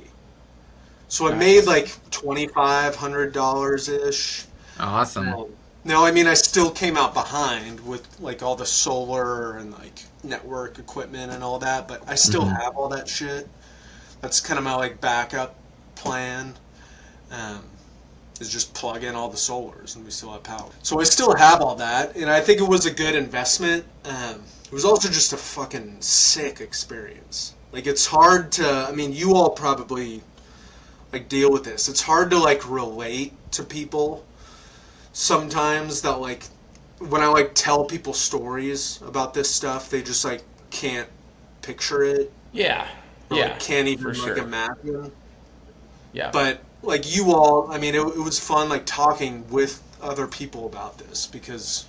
So I made like $2,500 ish. Awesome. No, I mean, I still came out behind with like all the solar and like network equipment and all that, but I still have all that shit. That's kind of my like backup plan. Is just plug in all the solars and we still have power. So I still have all that, and I think it was a good investment. It was also just a fucking sick experience. Like, it's hard to, I mean, you all probably like deal with this. It's hard to like relate to people sometimes that like when I like tell people stories about this stuff, they just like can't picture it. Yeah. Or, Yeah. like, can't even like sure. imagine. Yeah. But like you all, I mean, it was fun like talking with other people about this because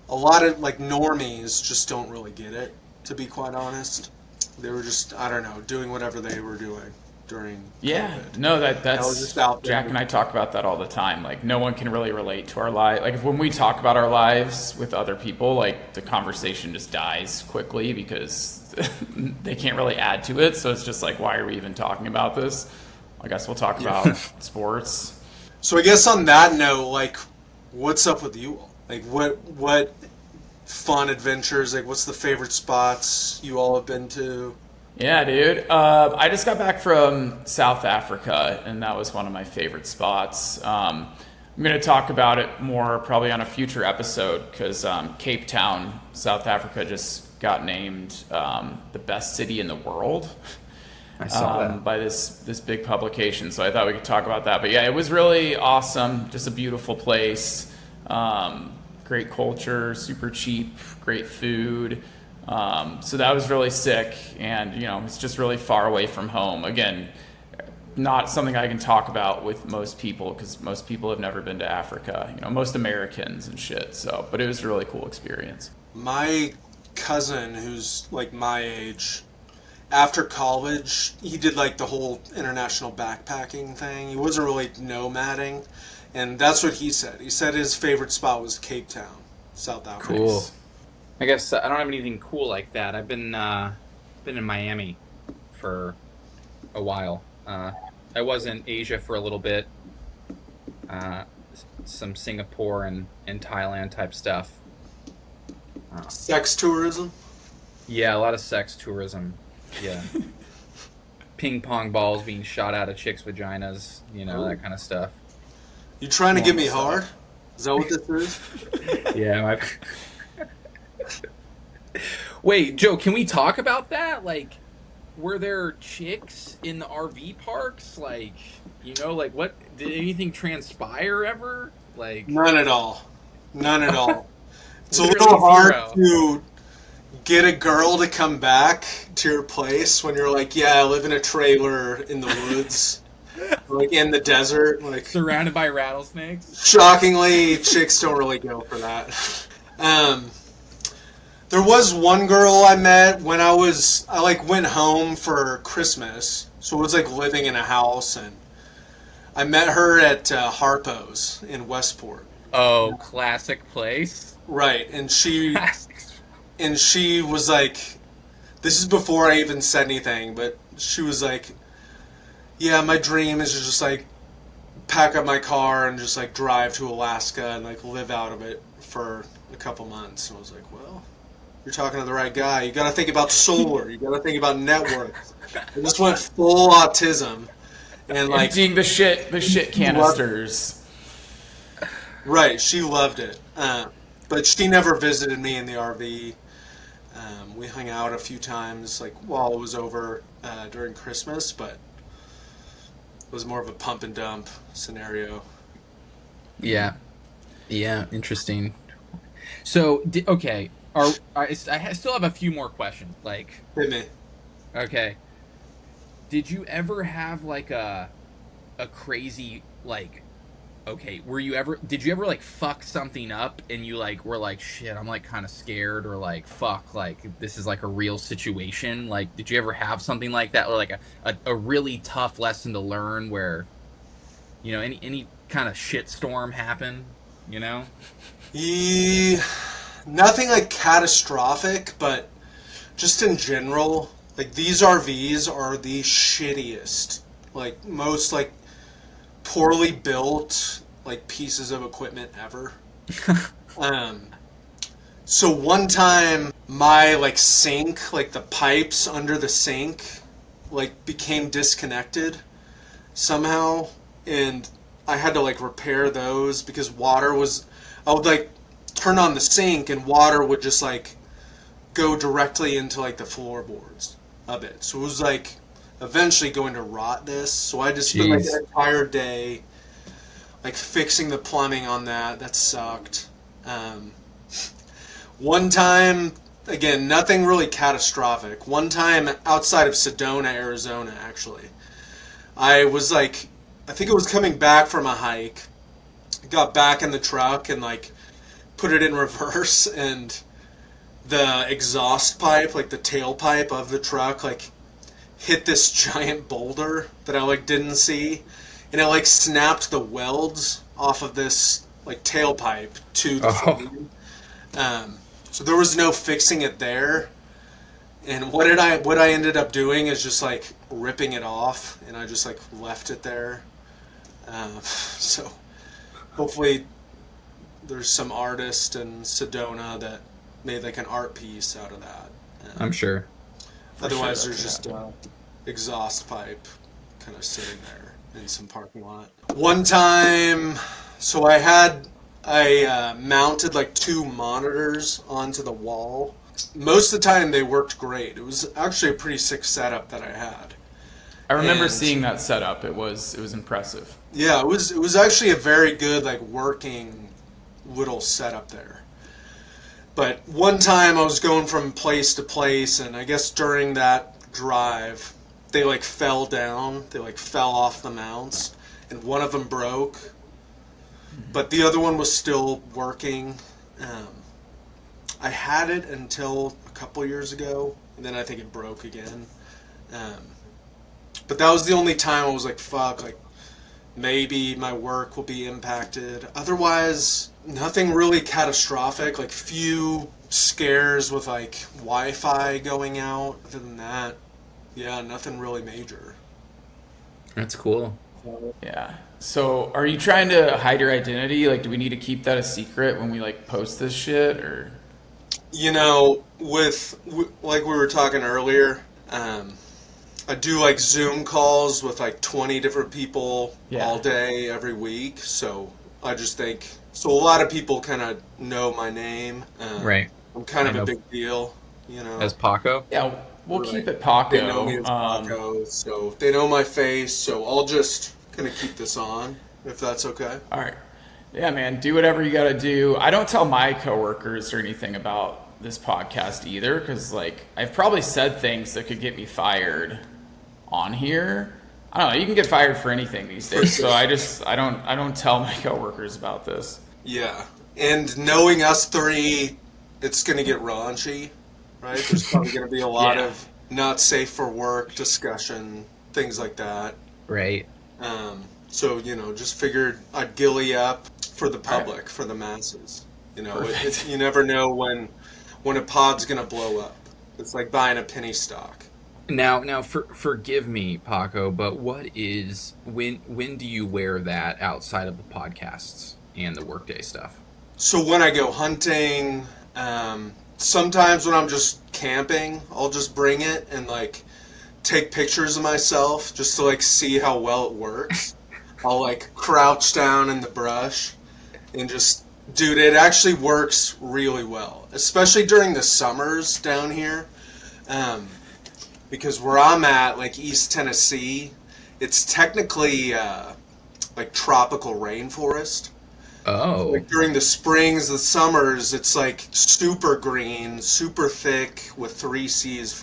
a lot of like normies just don't really get it, to be quite honest. They were just, I don't know, doing whatever they were doing during COVID. No, was that's just out there. Jack and I talk about that all the time. Like, no one can really relate to our life. Like, when we talk about our lives with other people, like, the conversation just dies quickly because they can't really add to it. So it's just like, why are we even talking about this? I guess we'll talk about sports. So I guess on that note, like, what's up with you all? Like, what fun adventures? Like, what's the favorite spots you all have been to? Yeah, dude. I just got back from South Africa, and that was one of my favorite spots. I'm going to talk about it more probably on a future episode because Cape Town, South Africa, just got named the best city in the world. I saw that. By this big publication, so I thought we could talk about that. But yeah, it was really awesome. Just a beautiful place. Great culture, super cheap, great food. So that was really sick, and it's just really far away from home. Again, not something I can talk about with most people because most people have never been to Africa. Most Americans and shit. So, but it was a really cool experience. My cousin, who's like my age, after college, he did like the whole international backpacking thing. He wasn't really nomading, and that's what he said. He said his favorite spot was Cape Town, South Africa. Cool. I guess I don't have anything cool like that. I've been in Miami for a while. I was in Asia for a little bit. Some Singapore and Thailand type stuff. Sex tourism? Yeah, a lot of sex tourism. Yeah. Ping pong balls being shot out of chicks' vaginas, that kind of stuff. You trying to get me hard? Is that what this is? Yeah. Wait, Joe, can we talk about that? Like, were there chicks in the RV parks? Like, what, did anything transpire ever? Like, None at all. None at all. It's a Literally little hard zero. to get a girl to come back to your place when you're like, yeah, I live in a trailer in the woods, like in the desert. Like, surrounded by rattlesnakes? shockingly, chicks don't really go for that. There was one girl I met when I like went home for Christmas, so it was like living in a house, and I met her at Harpo's in Westport. Oh, classic place. Right, and she was like, this is before I even said anything, but she was like, yeah, my dream is to just like pack up my car and just like drive to Alaska and like live out of it for a couple months. And I was like, well, you're talking to the right guy. You got to think about solar. You got to think about networks. I just went full autism and like emptying the shit canisters. Right, she loved it, but she never visited me in the RV. We hung out a few times, like while it was over during Christmas, but it was more of a pump and dump scenario. Yeah. Yeah, interesting. So, okay, I still have a few more questions. Like, Hit me. okay, did you ever have like a crazy like Okay, did you ever like fuck something up and you like were like, shit, I'm like kind of scared, or like, fuck, like this is like a real situation? Like, did you ever have something like that, or like a really tough lesson to learn where, any kind of shitstorm happen, you know? Ye, nothing like catastrophic, but just in general, like these RVs are the shittiest, like most like poorly built like pieces of equipment ever. Um, so one time my like sink, like the pipes under the sink, like became disconnected somehow, and I had to like repair those because water was. I would like turn on the sink and water would just like go directly into like the floorboards of it. So it was like eventually going to rot this. So I just spent like Jeez. an entire day like fixing the plumbing on that. That sucked. Um, One time, again, nothing really catastrophic. One time outside of Sedona, Arizona, actually, I was like, I think it was coming back from a hike. Got back in the truck and like put it in reverse, and the exhaust pipe, like the tailpipe of the truck, like hit this giant boulder that I like didn't see, and it like snapped the welds off of this like tailpipe to the Oh, frame. Um, so there was no fixing it there. And what I ended up doing is just like ripping it off, and I just like left it there. So hopefully there's some artist in Sedona that made like an art piece out of that. I'm sure. For sure Otherwise, that there's could just happen. exhaust pipe kind of sitting there in some parking lot. One time, so I mounted like two monitors onto the wall. Most of the time, they worked great. It was actually a pretty sick setup that I had. I remember And seeing that setup. It was impressive. yeah, it was actually a very good like working little setup there. But one time I was going from place to place, and I guess during that drive, they like fell down. They like fell off the mounts, and one of them broke, but the other one was still working. Um, I had it until a couple years ago, and then I think it broke again. Um, but that was the only time I was like, fuck, like maybe my work will be impacted. Otherwise, nothing really catastrophic. Like few scares with like Wi-Fi going out. Other than that, yeah, nothing really major. That's cool. Yeah. So, are you trying to hide your identity? Like, do we need to keep that a secret when we like post this shit, or? You know, like we were talking earlier, I do like Zoom calls with like 20 different people all Yeah. day every week. So I just think so. A lot of people kind of know my name. Right. I'm kind I of a know, big deal, you know. as Paco. Yeah, we'll Right. keep it They know me Paco. as Paco, so they know my face. So I'll just kind of keep this on, if that's okay. All right. Yeah, man, do whatever you got to do. I don't tell my coworkers or anything about this podcast either, because like I've probably said things that could get me fired on here. I don't know. You can get fired for anything these For days, so sure. I don't tell my coworkers about this. Yeah, and knowing us three, it's gonna get raunchy, right? There's probably gonna be a lot Yeah. of not safe for work discussion, things like that. Right. So just figured I'd ghillie up for the All right. public, for the masses. Perfect. You never know when a pod's gonna blow up. It's like buying a penny stock. Now, forgive me, Paco, but when do you wear that outside of the podcasts and the workday stuff? So when I go hunting, sometimes when I'm just camping, I'll just bring it and like take pictures of myself just to like see how well it works. I'll like crouch down in the brush and just, dude, it actually works really well, especially during the summers down here. Um, because where I'm at, like East Tennessee, it's technically like tropical rainforest. Oh, Like during the springs, the summers, it's like super green, super thick with three C's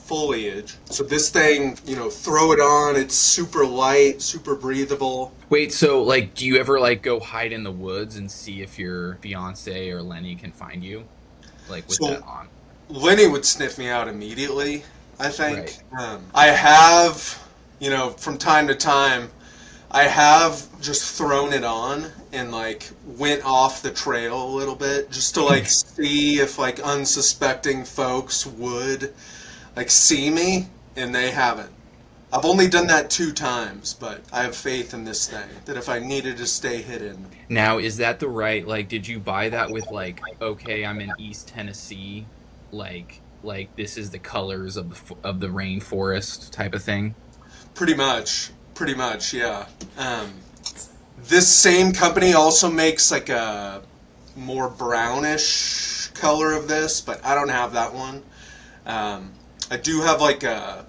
foliage. So this thing, throw it on, it's super light, super breathable. Wait, so like, do you ever like go hide in the woods and see if your fiance or Lenny can find you, like with that So on? Lenny would sniff me out immediately, I think. Right. I have, from time to time, I have just thrown it on and like went off the trail a little bit just to like see if like unsuspecting folks would like see me, and they haven't. I've only done that 2 times, but I have faith in this thing that if I needed to stay hidden. Now, is that the right, like, did you buy that with like, okay, I'm in East Tennessee, like this is the colors of the rainforest type of thing? Pretty much, yeah. This same company also makes like a more brownish color of this, but I don't have that one. I do have like a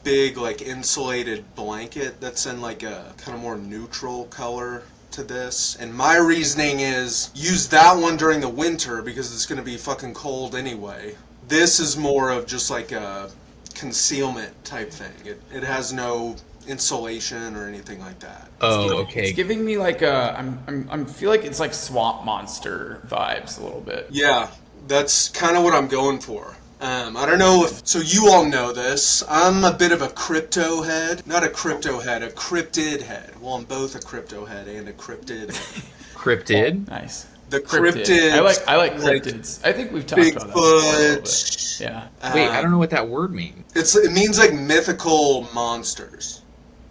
big like insulated blanket that's in like a kind of more neutral color to this, and my reasoning is use that one during the winter because it's going to be fucking cold anyway. This is more of just like a concealment type thing. It has no insulation or anything like that. Oh, It's okay. giving me like I'm feel like it's like swamp monster vibes a little bit. Yeah, that's kind of what I'm going for. I don't know if, so you all know this, I'm a bit of a crypto head. Not a crypto head, a cryptid head. Well, I'm both a crypto head and a cryptid head. Cryptid? Nice. The Cryptid. cryptids. I like cryptids. I think we've talked about that before a little bit. Bigfoot. Yeah. Wait, I don't know what that word means. It means like mythical monsters.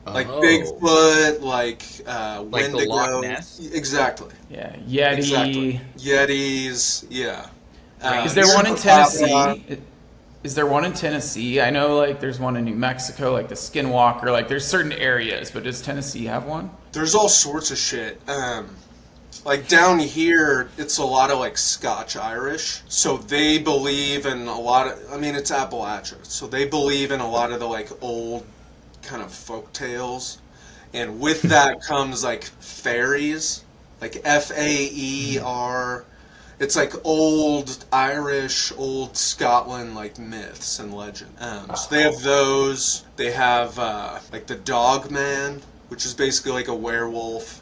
Like Oh. Bigfoot, like Like the Wendigo. Loch Ness? Exactly. Yeah. Yeti. Exactly. Yetis, yeah. Is there one in Tennessee? Chupacabra. Is there one in Tennessee? I know like there's one in New Mexico, like the Skinwalker. Like there's certain areas, but does Tennessee have one? There's all sorts of shit. Like down here, it's a lot of like Scotch Irish. So they believe in a lot of, it's Appalachia. So they believe in a lot of the like old kind of folk tales. And with that comes like fairies, like Faer. It's like old Irish, old Scotland like myths and legend. So they have those. They have like the Dog Man, which is basically like a werewolf.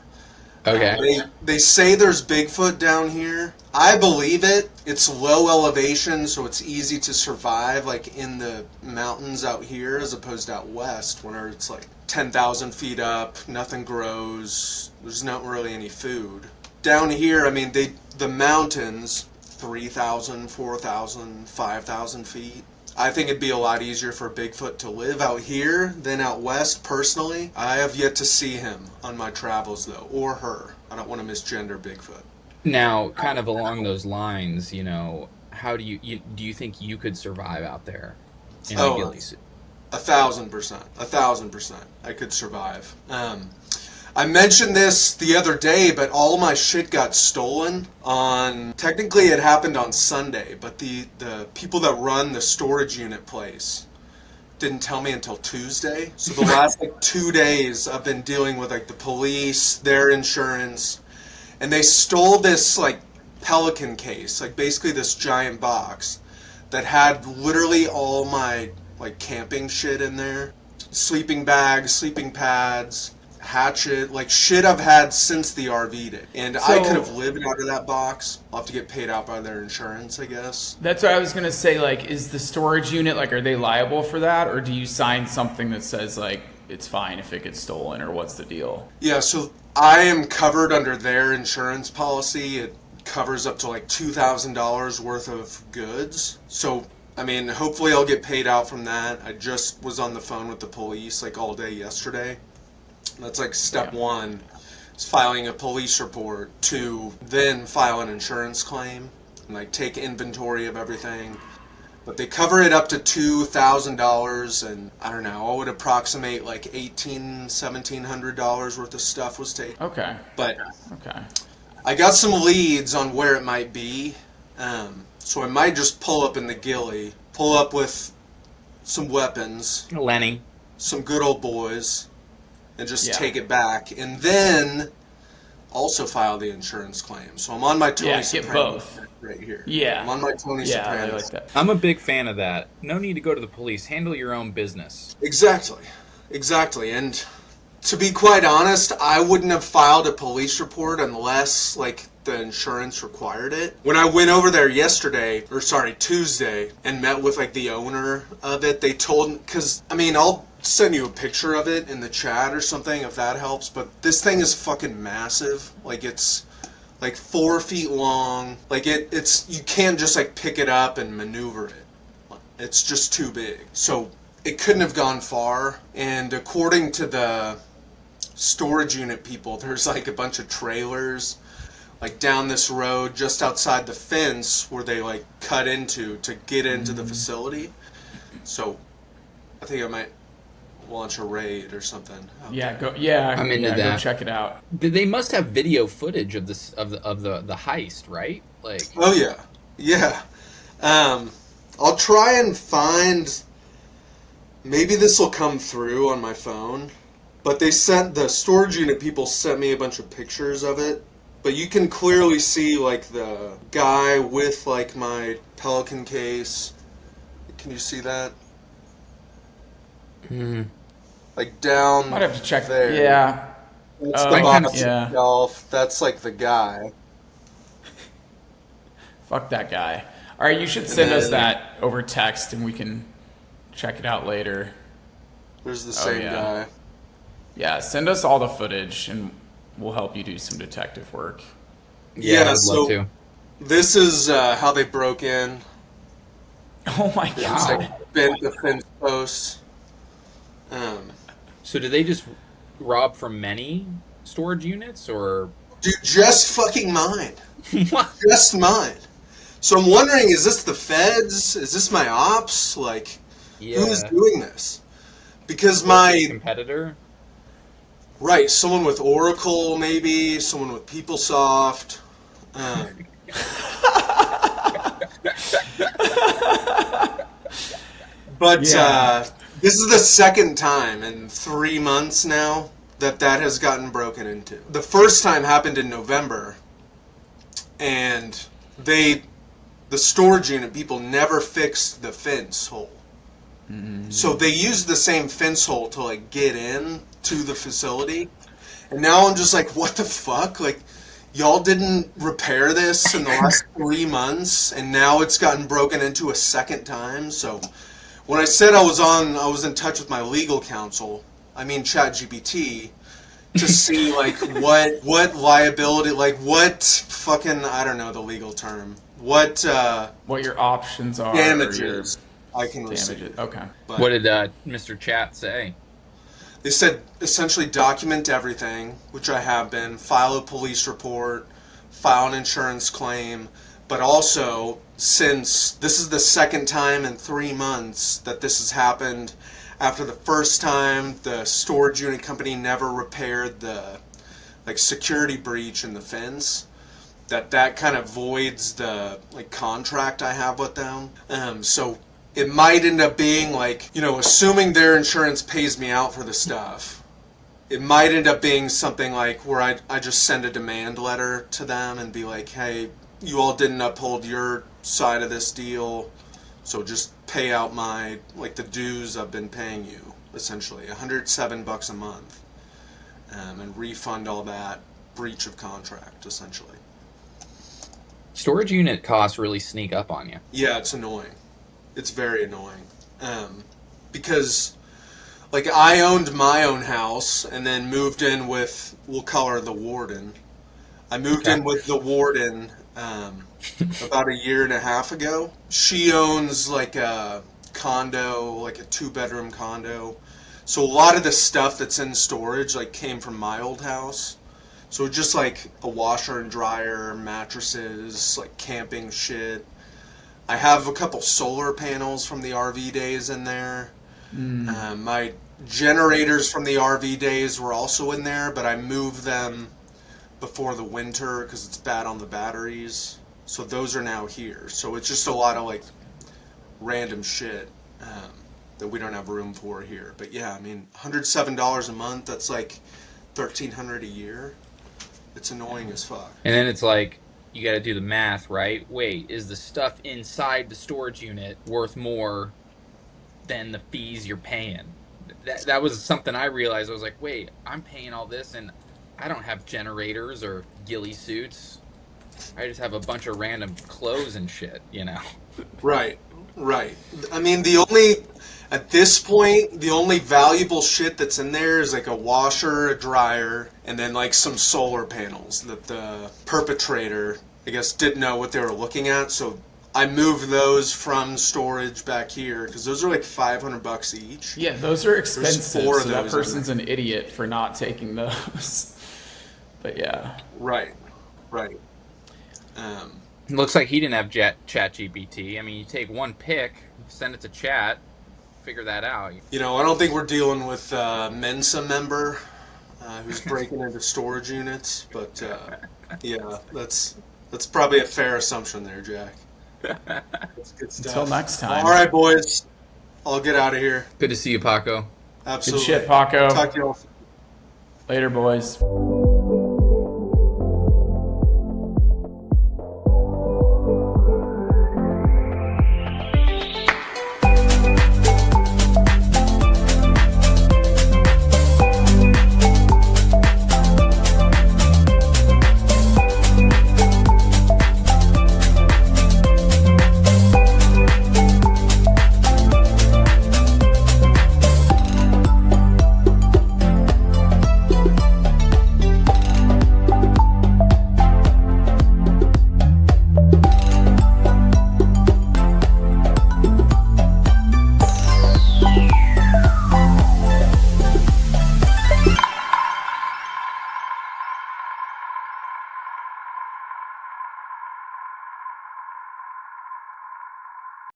Okay. They say there's Bigfoot down here. I believe it. It's low elevation, so it's easy to survive like in the mountains out here as opposed to out west where it's like 10,000 feet up, nothing grows, there's not really any food. Down here, the mountains, 3,000, 4,000, 5,000 feet. I think it'd be a lot easier for Bigfoot to live out here than out west, personally. I have yet to see him on my travels, though, or her. I don't want to misgender Bigfoot. Now, kind of along those lines, how do you think you could survive out there in a ghillie suit? 1,000%. 1,000%. I could survive. I mentioned this the other day, but all my shit got stolen technically it happened on Sunday, but the people that run the storage unit place didn't tell me until Tuesday. So the last 2 days I've been dealing with like the police, their insurance, and they stole this like Pelican case, like basically this giant box that had literally all my like camping shit in there. Sleeping bags, sleeping pads, hatchet, like shit I've had since the RV day. And I could have lived out of that box. I'll have to get paid out by their insurance, I guess. That's what I was gonna say. Like, is the storage unit like, are they liable for that, or do you sign something that says like it's fine if it gets stolen, or what's the deal? Yeah, so I am covered under their insurance policy. It covers up to like $2,000 worth of goods. So hopefully I'll get paid out from that. I just was on the phone with the police like all day yesterday. That's like step one, is filing a police report to then file an insurance claim and like take inventory of everything. But they cover it up to $2,000, and I don't know, I would approximate like $1,700 worth of stuff was taken. Okay. But Okay. I got some leads on where it might be, so I might just pull up in the ghillie, pull up with some weapons, Lenny. some good old boys, and just take it back. And then also file the insurance claim. So I'm on my Tony Yeah, get Soprano both. right here. Yeah. I'm on my Tony Yeah, I Soprano. like that. I'm a big fan of that. No need to go to the police. Handle your own business. Exactly. And to be quite honest, I wouldn't have filed a police report unless, like, the insurance required it. When I went over there Tuesday, and met with, like, the owner of it, they told, because, I mean, I'll send you a picture of it in the chat or something if that helps, but this thing is fucking massive. Like, it's like 4 feet long. Like, it's, you can't just, like, pick it up and maneuver it. It's just too big. So it couldn't have gone far. And according to the storage unit people, there's like a bunch of trailers like down this road just outside the fence where they like cut into to get into the facility. So I think I might launch a raid or something. Yeah, go. Yeah, I'm into Go that. check it out. They must have video footage of this of the heist, right? Like, Oh yeah. I'll try and find. Maybe this will come through on my phone. But the storage unit people sent me a bunch of pictures of it. But you can clearly see, like, the guy with, like, my Pelican case. Can you see that? Like, down Might have to check. there. Yeah. That's Oh, the kind of- box yeah. itself. That's, like, the guy. Fuck that guy. All right, you should send us that over text, and we can check it out later. There's the same yeah. guy. Yeah, send us all the footage, and we'll help you do some detective work. yeah, Yeah, I'd so- love to. This is how they broke in. Oh my It was, god. like, bent the fence posts. So did they just rob from many storage units, or Dude, just fucking mine. what? Just mine. So I'm wondering, is this the feds? Is this my ops? Like, who's doing this? Because my... competitor? Right, someone with Oracle, maybe. Someone with PeopleSoft. But Yeah. this is the second time in 3 months now that has gotten broken into. The first time happened in November, and the storage unit people never fixed the fence hole. So they used the same fence hole to like get in to the facility. And now I'm just like, what the fuck? Like, y'all didn't repair this in the last 3 months, and now it's gotten broken into a second time. So when I said I was in touch with my legal counsel, I mean ChatGPT, to see like what liability, like what fucking, I don't know the legal term, what What your options are. damages I can Or your receive. damages. Okay. But What did Mr. Chat say? they said essentially document everything, which I have been, file a police report, file an insurance claim, but also, since this is the second time in 3 months that this has happened, after the first time the storage unit company never repaired the like security breach in the fence, that kind of voids the like contract I have with them. So it might end up being like, you know, assuming their insurance pays me out for the stuff, it might end up being something like where I just send a demand letter to them and be like, hey, you all didn't uphold your side of this deal, so just pay out my, like, the dues I've been paying you, essentially, $107 a month, and refund all that breach of contract, essentially. Storage unit costs really sneak up on you. Yeah, it's annoying. It's very annoying. Because, like, I owned my own house and then moved in with, we'll call her the warden. I moved in with the warden about 1.5 years ago. She owns, like, a condo, like a 2-bedroom condo. So a lot of the stuff that's in storage, like, came from my old house. So just, like, a washer and dryer, mattresses, like, camping shit. I have a couple solar panels from the RV days in there. My generators from the RV days were also in there, but I moved them before the winter because it's bad on the batteries. So those are now here. So it's just a lot of like random shit that we don't have room for here. But yeah, I mean, $107 a month, that's like $1,300 a year. It's annoying as fuck. And then it's like, you got to do the math, right? Wait, is the stuff inside the storage unit worth more than the fees you're paying? That was something I realized. I was like, wait, I'm paying all this and I don't have generators or ghillie suits. I just have a bunch of random clothes and shit, you know? Right, right. I mean, at this point, the only valuable shit that's in there is like a washer, a dryer, and then like some solar panels that the perpetrator, I guess, didn't know what they were looking at. So I moved those from storage back here because those are like $500 each. Yeah, those are expensive. four of So that those in person's an idiot for not taking those. But yeah. Right, right. Looks like he didn't have Chat GPT. I mean, you take one pic, send it to chat, figure that out. You know, I don't think we're dealing with a Mensa member who's breaking into storage units, but yeah, that's probably a fair assumption there, Jack. That's good stuff. Until next time. All right, boys. I'll get out of here. Good to see you, Paco. Absolutely. Good shit, Paco. Talk to you all. Later, boys.